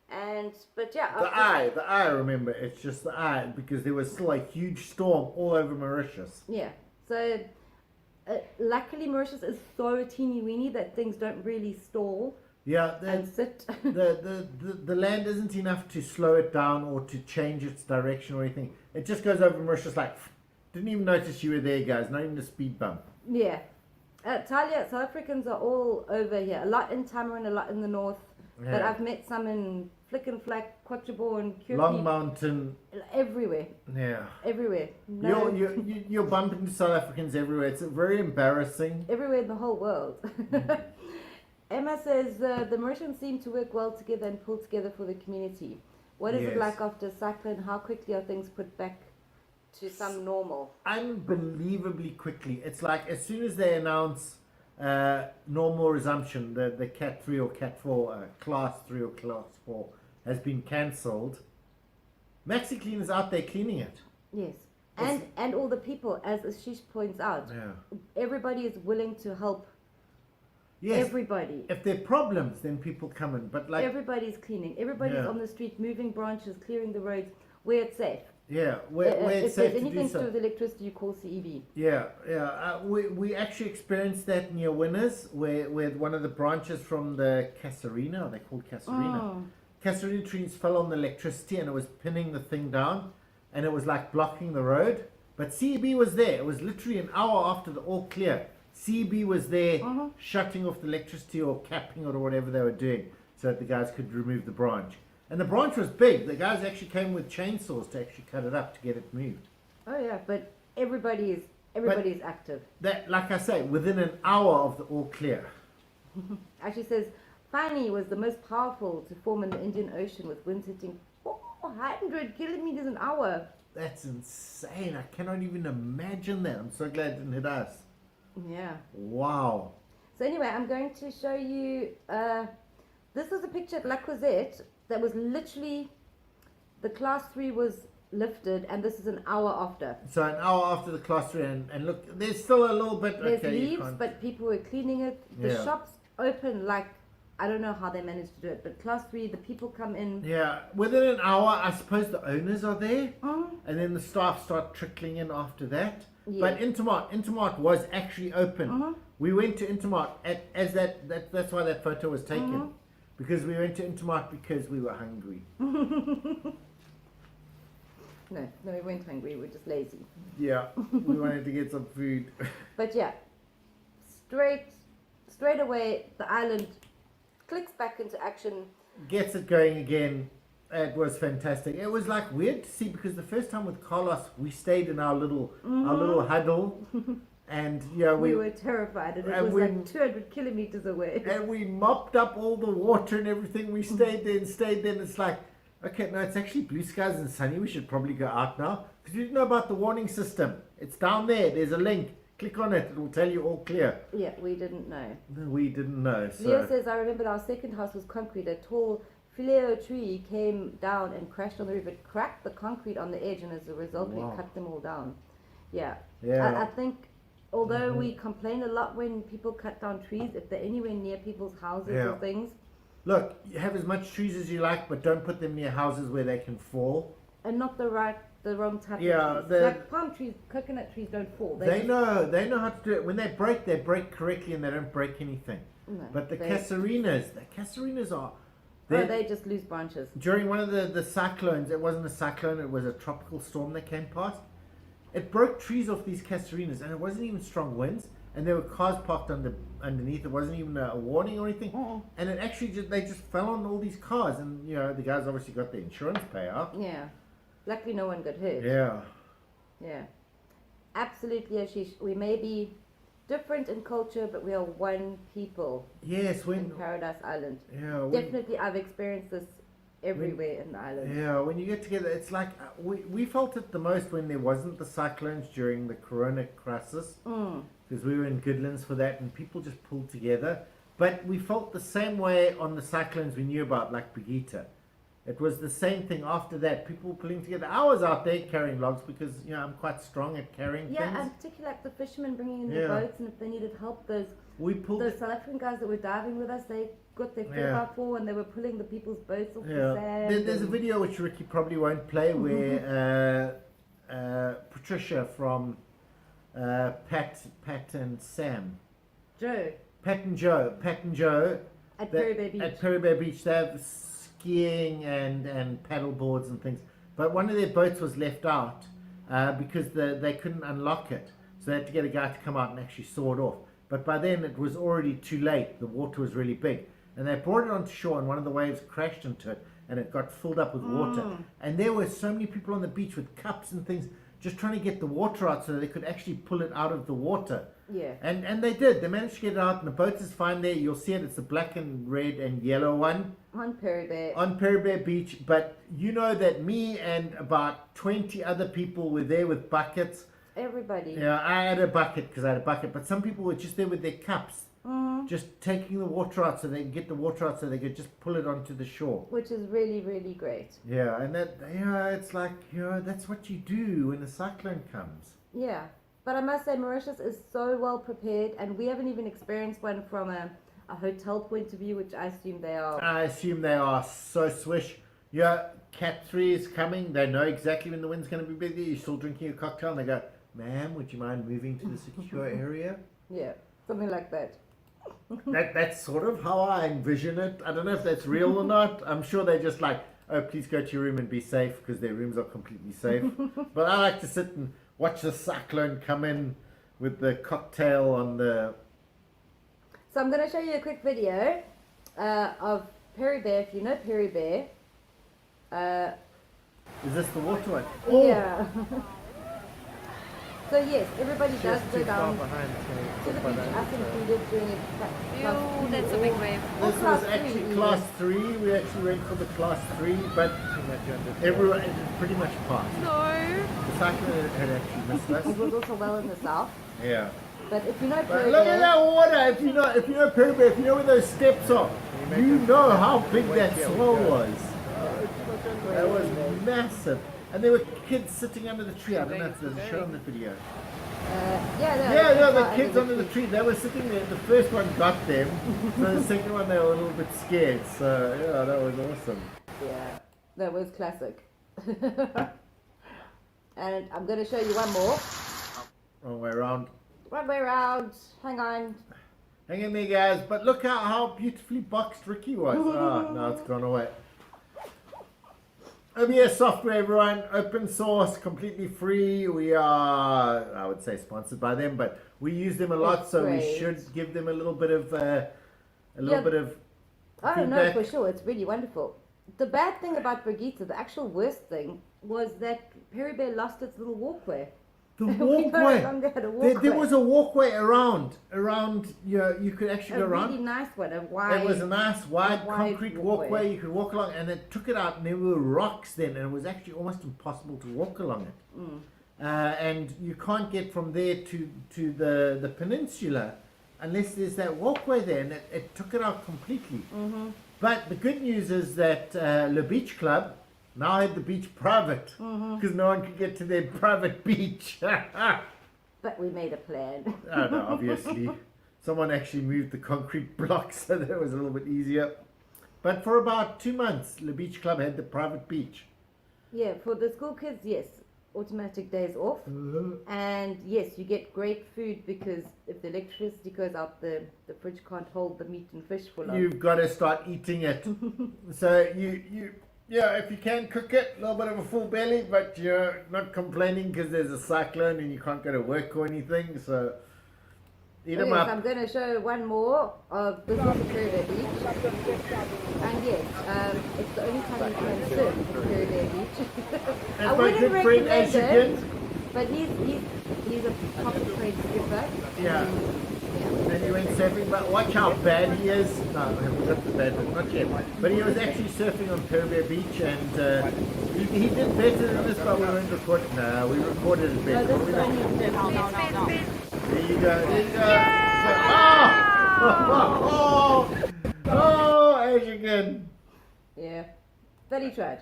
But yeah, The eye, remember, it's just the eye, because there was still a huge storm all over Mauritius. Yeah, so luckily Mauritius is so teeny weeny that things don't really stall Yeah, and sit. the land isn't enough to slow it down or to change its direction or anything. It just goes over Mauritius like, didn't even notice you were there, guys, not even a speed bump. Yeah. Talia, South Africans are all over here. A lot in Tamarin, a lot in the north. Yeah. But I've met some in Flick and Flack, Quatchaborn, Long Mountain, everywhere. yeah. Everywhere. No, You're bumping into South Africans everywhere. It's very embarrassing. everywhere in the whole world. Emma says the Mauritians seem to work well together and pull together for the community. What is it Yes. like after a cyclone? How quickly are things put back to some normal? Unbelievably quickly. It's like as soon as they announce normal resumption, the Cat 3 or Cat 4, Class 3 or Class 4 has been cancelled, Maxi Clean is out there cleaning it. Yes. And all the people, as Ashish points out, Yeah. everybody is willing to help. Yes. Everybody. If there are problems, then people come in. But like, Everybody's cleaning. Everybody's Yeah. on the street, moving branches, clearing the roads where it's safe. yeah, where it's If safe there's to anything do to do so. with electricity, you call CEB. Yeah. We actually experienced that near Winners, where one of the branches from the Casarina, are they called Casarina? Oh. Casarina trees fell on the electricity and it was pinning the thing down, and it was like blocking the road. But CEB was there. It was literally an hour after the all clear. CB was there shutting off the electricity or capping it or whatever they were doing so that the guys could remove the branch. And the branch was big. The guys actually came with chainsaws to actually cut it up to get it moved. Oh yeah, but everybody is active. That, like I say, within an hour of the all clear. Actually says, Fani was the most powerful to form in the Indian Ocean with winds hitting 400 kilometers an hour. That's insane. I cannot even imagine that. I'm so glad it didn't hit us. Yeah. Wow. So anyway, I'm going to show you, this is a picture at La Croisette that was literally, the class 3 was lifted, and this is an hour after. So an hour after the class 3, and look, there's still a little bit. There's okay, leaves, but people were cleaning it. The Yeah. shops open like, I don't know how they managed to do it, but class 3, the people come in. Yeah, within an hour, I suppose the owners are there, Mhm. and then the staff start trickling in after that. Yeah. But Intermart was actually open. We went to Intermart that's why that photo was taken, because we went to Intermart because we were hungry. No, we weren't hungry, we were just lazy. Yeah, we wanted to get some food. But yeah, straight away, the island clicks back into action. Gets it going again. It was fantastic. It was like weird to see, because the first time with Carlos, we stayed in our little huddle, and we were terrified, and it was like 200 kilometers away. And we mopped up all the water and everything. We stayed there and stayed there. And it's like, okay, no, it's actually blue skies and sunny. We should probably go out now, because we didn't know about the warning system. It's down there. There's a link. Click on it. It will tell you all clear. Yeah, we didn't know. No, we didn't know. So. Leo says, I remember our second house was concrete. A tall phileo tree came down and crashed on the roof. It cracked the concrete on the edge, and as a result, we cut them all down. Yeah. Yeah. I think, although we complain a lot when people cut down trees, if they're anywhere near people's houses or things. Look, you have as much trees as you like, but don't put them near houses where they can fall. And not the wrong type Yeah, of trees. Like palm trees, coconut trees don't fall. They know how to do it. When they break correctly, and they don't break anything. No, But the casuarinas are... they just lose branches. During one of the cyclones, it wasn't a cyclone, it was a tropical storm that came past. It broke trees off these casuarinas, and it wasn't even strong winds, and there were cars parked underneath. It wasn't even a warning or anything. And it actually they just fell on all these cars, and the guys obviously got the insurance payout. Yeah. Luckily no one got hurt. Yeah. Yeah. Absolutely, Ashish. We may be different in culture, but we are one people. Yes, in Paradise Island. Yeah. Definitely, I've experienced this everywhere in the island. Yeah, when you get together, it's like we felt it the most when there wasn't the cyclones during the Corona crisis, because we were in Goodlands for that, and people just pulled together. But we felt the same way on the cyclones we knew about, like Brigitte. It was the same thing after that. People were pulling together. I was out there carrying logs because I'm quite strong at carrying things. Yeah, and particularly like the fishermen bringing in the boats, and if they needed help, those South African guys that were diving with us, they got their 4x4 and they were pulling the people's boats off the sand. There's a video which Ricky probably won't play where Patricia from Pat and Sam, Pat and Joe at Perry Bay Beach. At Perry Bay Beach, they have skiing and paddle boards and things, but one of their boats was left out because they couldn't unlock it, so they had to get a guy to come out and actually saw it off. But by then it was already too late. The water was really big, and they brought it onto shore, and one of the waves crashed into it, and it got filled up with water. And there were so many people on the beach with cups and things, just trying to get the water out so that they could actually pull it out of the water. Yeah. And they did. They managed to get it out, and the boat is fine there. You'll see it. It's the black and red and yellow one. On Perry Bay. On Perry Bay Beach. But you know that me and about 20 other people were there with buckets. Everybody. Yeah, I had a bucket because I had a bucket. But some people were just there with their cups. Just taking the water out so they can get the water out so they could just pull it onto the shore. Which is really, really great. Yeah, and that, it's like, that's what you do when a cyclone comes. Yeah. But I must say, Mauritius is so well prepared, and we haven't even experienced one from a hotel point of view, which I assume they are. I assume they are so swish. Yeah, Cat 3 is coming. They know exactly when the wind's going to be busy. You're still drinking a cocktail, and they go, ma'am, would you mind moving to the secure area? Yeah, something like that. That's sort of how I envision it. I don't know if that's real or not. I'm sure they're just like, oh, please go to your room and be safe, because their rooms are completely safe. But I like to sit and watch the cyclone come in with the cocktail on the. So I'm going to show you a quick video of Perry Bear. If you know Perry Bear. Is this the water one? Oh, Yeah. So yes, everybody does go down behind. to the beach, us included, during it. Ew, that's a big wave. This Class was actually three, class 3. We actually went for the class 3, but everyone it pretty much passed. No. The cyclone had actually missed It us. was also well in the south. Yeah. But if you know But Perry look at Bear, that water. If you know Perry Bear, if you know where those steps are, you know how big that swell was. That was massive. And there were kids sitting under the tree. I don't know if there's a shot on the video. yeah, The kids under the tree. They were sitting there. The first one got them. So the second one, they were a little bit scared. So, yeah, that was awesome. Yeah, that was classic. And I'm going to show you one more. Wrong way around. One way around. Hang on. Hang in there, guys. But look how beautifully boxed Ricky was. Oh, no, it's gone away. OBS software, everyone, open source, completely free. We are, I would say, sponsored by them, but we use them a lot, It's so great. we should give them a little bit of, Yeah. bit of. I don't know feedback. for sure. It's really wonderful. The bad thing about Brigitte, the actual worst thing, was that Perry Bear lost its little walkway. The We no walkway. longer had a walkway. There was a walkway around. You could actually a go around. really nice one, a wide. It was a nice wide wide concrete walkway. walkway. You could walk along, and it took it out, and there were rocks then, and it was actually almost impossible to walk along it. And you can't get from there to the peninsula unless there's that walkway there, and it took it out completely. But the good news is that Le Beach Club now had the beach private because no one could get to their private beach. But we made a plan. Oh, no, obviously. Someone actually moved the concrete blocks so that it was a little bit easier. But for about 2 months, the beach club had the private beach. Yeah, for the school kids, yes, automatic days off. And yes, you get great food because if the electricity goes out, the fridge can't hold the meat and fish for long. You've got to start eating it. So yeah, if you can cook it, a little bit of a full belly, but you're not complaining because there's a cyclone and you can't go to work or anything. So eat them Yes, up. I'm going to show one more of this is Perry Bear Beach. And yes, it's the only time you can surf at Perry Bear Beach. I That's my wouldn't good friend recommend it, Ashton. but he's a proper trained skipper. Yeah. Yeah. And he went surfing, but watch how bad he is. No, not the bad, but not yet. But he was actually surfing on Perry Bear Beach, and he did better than this, but we weren't recording. No, we recorded it No, better. this is We don't- only There you go, there you go. Oh, Ash again. yeah. But he tried.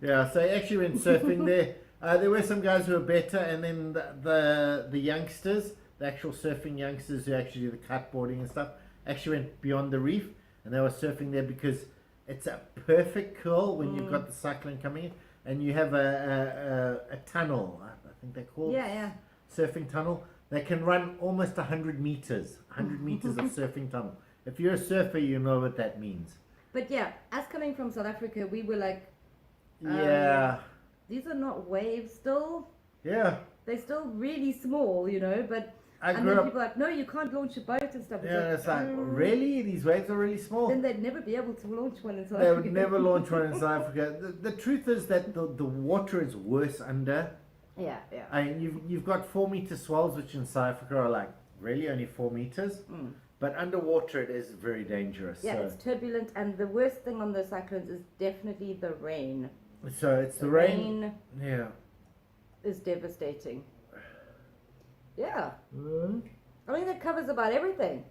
Yeah, so he actually went surfing there. There were some guys who were better, and then the youngsters, the actual surfing youngsters who actually do the kiteboarding and stuff, actually went beyond the reef, and they were surfing there because it's a perfect curl when you've got the cyclone coming in, and you have a tunnel, I think they're called. Yeah. Surfing tunnel. They can run almost 100 meters, 100 meters of surfing tunnel. If you're a surfer, you know what that means. But yeah, us coming from South Africa, we were like, Yeah, these are not waves still. yeah. They're still really small, but I and grew then up. people are like, no, you can't launch a boat and stuff. Yeah, it's like, really? These waves are really small? Then they'd never be able to launch one in South They Africa. would never launch one in South Africa. The truth is that the water is worse under. Yeah. I mean, you've got 4 meter swells, which in South Africa are like really only 4 meters. But underwater, it is very dangerous. Yeah, so. it's turbulent, and the worst thing on the cyclones is definitely the rain. So it's the rain. Yeah. Is devastating. Yeah. I think that covers about everything.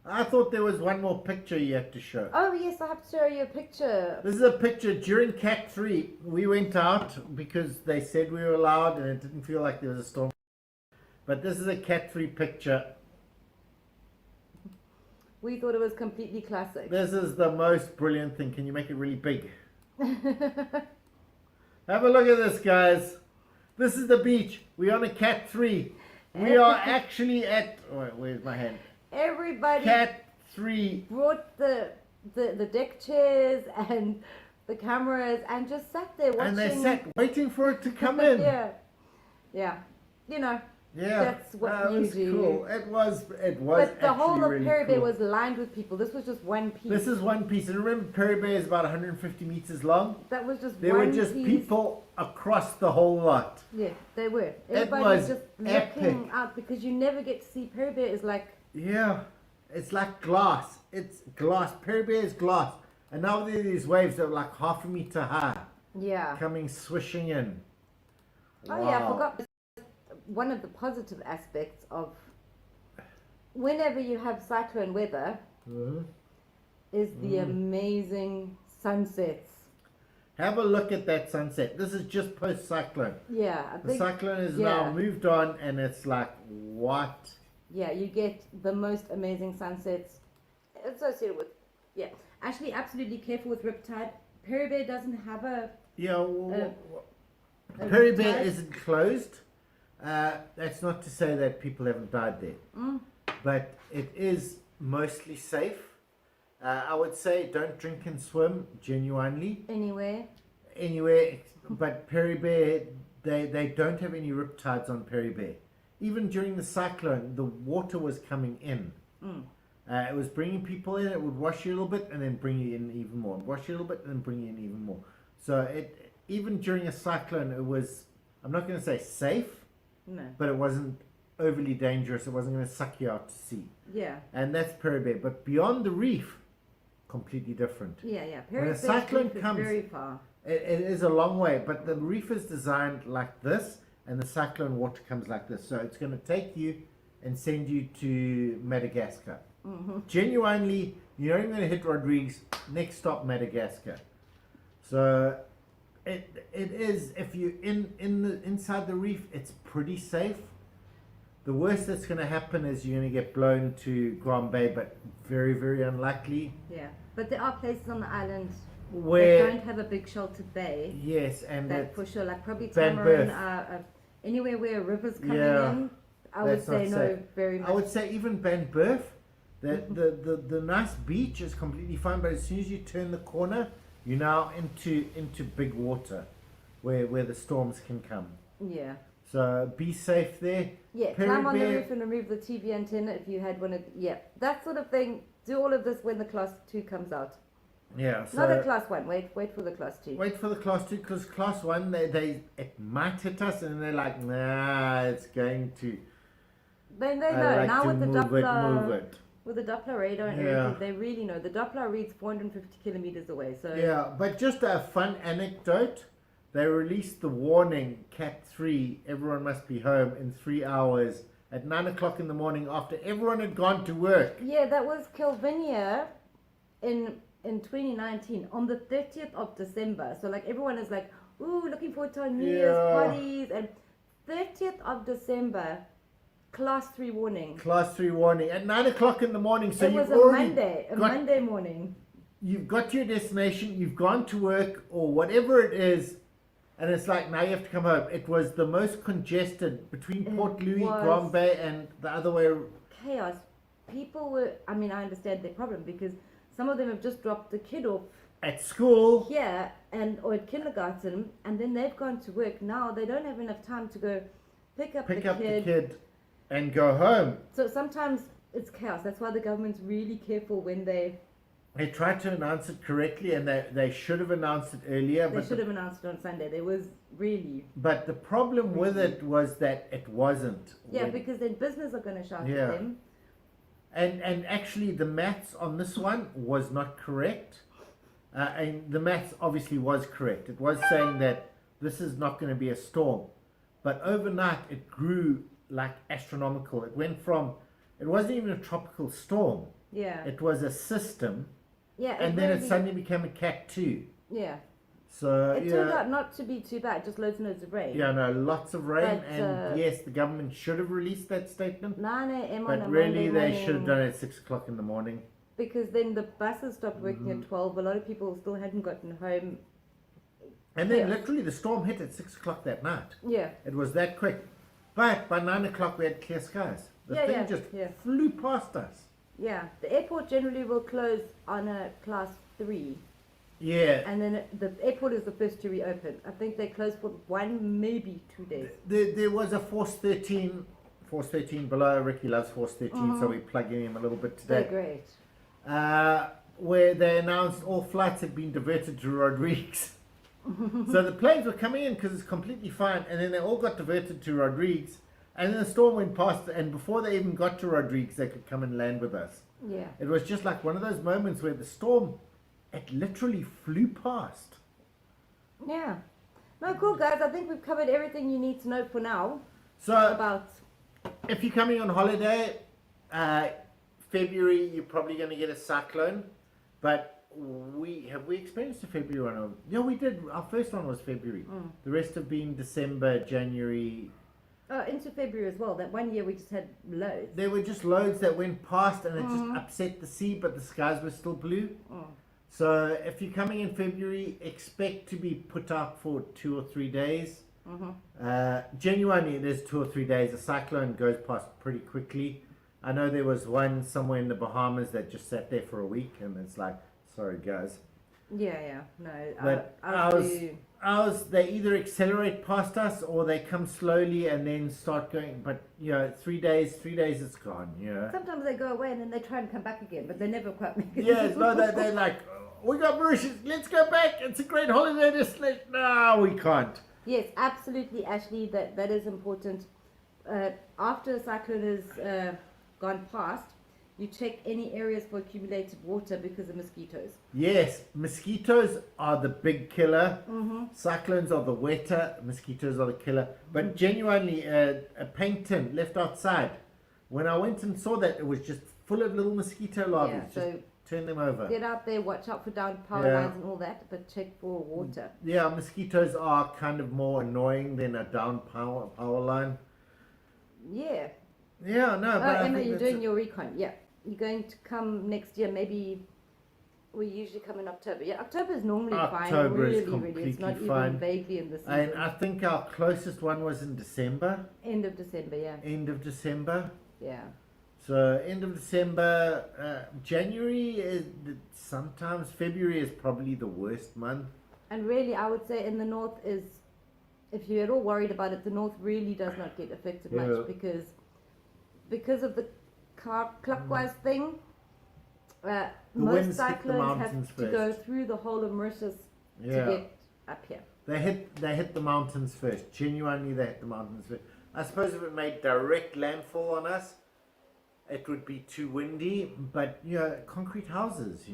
I thought there was one more picture you had to show. Oh yes, I have to show you a picture. This is a picture during Cat 3. We went out because they said we were allowed and it didn't feel like there was a storm. But this is a Cat 3 picture. We thought it was completely classic. This is the most brilliant thing. Can you make it really big? Have a look at this, guys. This is the beach. We're on a Cat 3. We are actually at... Oh, wait, where's my hand? Everybody Cat 3. brought the deck chairs and the cameras and just sat there watching. And they sat waiting for it to come in. Yeah. Yeah, That's what it you was do. cool. It was But the whole actually of really Perry Bay cool. was lined with people. This was just one piece. This is one piece, and remember, Perry Bay is about 150 meters long. That was just There one were just piece. people across the whole lot. Yeah, they were. Everybody was was just epic. looking out because you never get to see Perry Bay is like, Yeah, it's like glass. It's glass. Perry Bay is glass, and now there are these waves that are like half a meter high, yeah. coming swishing in. Oh yeah, I forgot. One of the positive aspects of whenever you have cyclone weather Mhm. is the amazing sunsets. Have a look at that sunset. This is just post cyclone. Yeah, I The think. cyclone is yeah. now moved on, and it's like what? Yeah, you get the most amazing sunsets associated with. Yeah, actually, absolutely careful with riptide. Perry Bay doesn't have a. Yeah, a Perry Bay riptide. isn't closed. That's not to say that people haven't died there, but it is mostly safe. I would say don't drink and swim genuinely anywhere, but Perry Bay, they don't have any riptides on Perry Bay. Even during the cyclone, the water was coming in. It was bringing people in. It would wash you a little bit and then bring you in even more. Wash you a little bit and then bring you in even more. So even during a cyclone, it was, I'm not going to say safe, No. but it wasn't overly dangerous. It wasn't going to suck you out to sea. Yeah. And that's Perry Bay. But beyond the reef, completely different. Yeah. When Perry a Bay's cyclone reef is comes- very far. It is a long way, but the reef is designed like this, and the cyclone water comes like this. So it's going to take you and send you to Madagascar. Genuinely, you're not even going to hit Rodrigues. Next stop, Madagascar. So it is, if you're inside the reef, it's pretty safe. The worst that's going to happen is you're going to get blown to Grand Bay, but very, very unlikely. Yeah. But there are places on the island that Where, don't have a big sheltered bay. yes, and That for sure, like probably Van Tamarin, Berth. anywhere where a river's coming Yeah, in, I would that's not say no, safe. very much. I would say even Ben Berth, the nice beach is completely fine, but as soon as you turn the corner, you're now into big water, where the storms can come. Yeah. So be safe there. Yeah, Perry climb on the Bay- roof and remove the TV antenna if you had one of. Yeah, that sort of thing. Do all of this when the class 2 comes out. Yeah. So Not a class 1. Wait for the class 2. wait for the class 2, because class 1 it might hit us, and they're like, nah, it's going to. Then they I know like now to with the move Doppler. it. With the Doppler radar and Yeah. everything, they really know. The Doppler reads 450 kilometers away. So Yeah, but just a fun anecdote. They released the warning, Cat 3, everyone must be home in 3 hours at 9 o'clock in the morning after everyone had gone to work. yeah, that was Kelvinia in 2019 on the 30th of December. So like everyone is like, ooh, looking forward to our New Year's Yeah. parties. And 30th of December, class 3 warning. Class 3 warning at 9 o'clock in the morning. So it you've was a already Monday, got- Monday morning. you've got to your destination, you've gone to work or whatever it is, and it's like now you have to come home. It was the most congested between Port Louis, was. Grand Bay, and the other way. Chaos. People were, I mean, I understand their problem because some of them have just dropped the kid off At school, here or at kindergarten, and then they've gone to work. Now they don't have enough time to go pick up pick the up kid. the kid and go home. So sometimes it's chaos. That's why the government's really careful when they tried to announce it correctly, and they should have announced it earlier. they But should have announced it on Sunday. There was really But the problem with it was that it wasn't. yeah, because then business are going to shout Yeah. at them. And actually the maths on this one was not correct. And the maths obviously was correct. It was saying that this is not going to be a storm. But overnight it grew like astronomical. It went from, it wasn't even a tropical storm. Yeah, It was a system. yeah, And then it really- suddenly became a Cat 2. yeah. So It turned out not to be too bad. Just loads and loads of rain. yeah, no, lots of rain, But, and yes, the government should have released that statement, 9 a.m. on but a really Monday they morning, should have done it at 6 o'clock in the morning. because then the buses stopped working Mm-hmm. at 12. A lot of people still hadn't gotten home. And then Yeah. literally the storm hit at 6 o'clock that night. Yeah, It was that quick. But by 9 o'clock we had clear skies. The Yeah, thing yeah, just yeah. flew past us. yeah. The airport generally will close on a class 3. Yeah. And then the airport is the first to reopen. I think they close for 1, maybe 2 days. There was a Force 13 Force 13 below. Ricky loves Force 13, so we're plugging him a little bit They're today. great. Where they announced all flights had been diverted to Rodrigues. So the planes were coming in because it's completely fine, and then they all got diverted to Rodrigues, and then the storm went past, and before they even got to Rodrigues, they could come and land with us. Yeah. It was just like one of those moments where the storm, it literally flew past. Yeah. No, cool, guys. I think we've covered everything you need to know for now So about. if you're coming on holiday, February, you're probably going to get a cyclone, but we experienced a February one. Yeah, we did. Our first one was February. The rest have been December, January. Oh, into February as well. That one year we just had loads. There were just loads that went past, and it just upset the sea, but the skies were still blue. So if you're coming in February, expect to be put out for 2 or 3 days. Genuinely, it is 2 or 3 days. A cyclone goes past pretty quickly. I know there was one somewhere in the Bahamas that just sat there for a week, and it's like, sorry guys. Yeah. No. But ours, they either accelerate past us or they come slowly and then start going. But 3 days, it's gone. Sometimes they go away and then they try and come back again, but they never quite make it. Yes, no, they're like, we got Mauritius, let's go back. It's a great holiday destination. No, we can't. Yes, absolutely, Ashley. That is important. After a cyclone has gone past, you check any areas for accumulated water because of mosquitoes. Yes, mosquitoes are the big killer. Cyclones are the wetter. Mosquitoes are the killer. But genuinely, a paint tin left outside. When I went and saw that, it was just full of little mosquito larvae. Yeah, so just turn them over. get out there, watch out for down power lines and all that, but check for water. Yeah, mosquitoes are kind of more annoying than a down power line. Yeah. Yeah, no. Oh, But I Emma, think you're that's doing your recon. Yeah. You're going to come next year, maybe. We usually come in October. Yeah, October is normally fine. October is Really, it's completely not fine. even vaguely in the season. And I think our closest one was in December. End of December, yeah. End of December. Yeah. So end of December, January is sometimes February is probably the worst month. And really, I would say in the north is, if you're at all worried about it, the north really does not get affected much because of the clockwise thing. Most cyclones have to go through the whole of Mauritius to get up here. They hit the mountains first. Genuinely, they hit the mountains first. I suppose if it made direct landfall on us, it would be too windy. But concrete houses,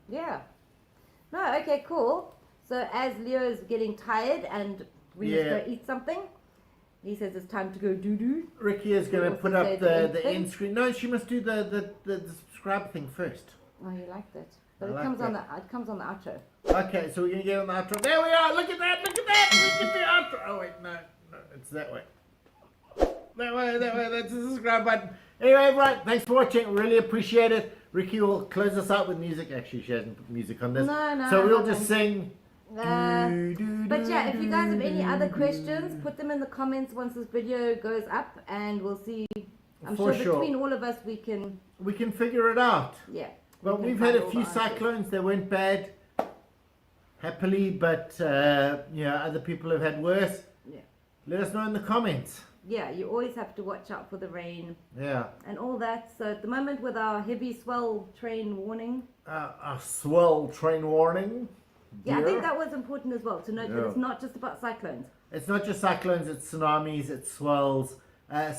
Yeah. No, okay, cool. So as Leo is getting tired and we need to go eat something, he says it's time to go doo-doo. Ricky is going to put up the end screen. No, she must do the subscribe thing first. Oh, you like that? But I it like comes that. it comes on the outro. Okay, so we're going to get on the outro. There we are. Look at that. We get the outro. Oh, wait. No. It's that way. That way. That's the subscribe button. Anyway, everyone, thanks for watching. Really appreciate it. Ricky will close us out with music. Actually, she hasn't put music on this. No. So we'll just sing. But yeah, if you guys have any other questions, put them in the comments once this video goes up, and we'll see. I'm sure between all of us we can figure it out. Yeah. Well, we've had a few cyclones. They weren't bad, happily, but other people have had worse. Yeah. Let us know in the comments. Yeah, you always have to watch out for the rain. Yeah. And all that. So at the moment, with our heavy swell train warning. A swell train warning. Yeah, I think that was important as well to note that it's not just about cyclones. It's not just cyclones, it's tsunamis, it's swells.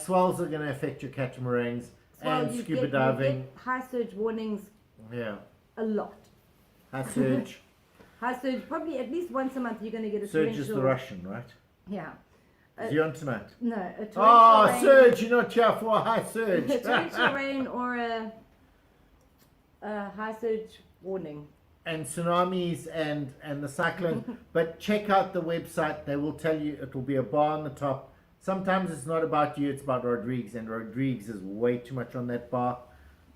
Swells are going to affect your catamarans and scuba diving. You get high surge warnings. Yeah. A lot. High surge. High surge, probably at least once a month you're going to get a Surge torrential. is the Russian, right? Yeah. Is he on tonight? No, a torrential rain. Surge, you're not here for a high surge. A torrential rain or a high surge warning. And tsunamis and the cyclones. But check out the website. They will tell you. It will be a bar on the top. Sometimes it's not about you, it's about Rodrigues. And Rodrigues is way too much on that bar.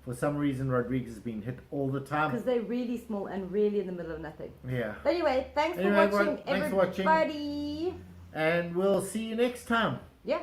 For some reason, Rodrigues has been hit all the time. Because they're really small and really in the middle of nothing. Yeah. But anyway, thanks for watching, everybody. And we'll see you next time. Yeah.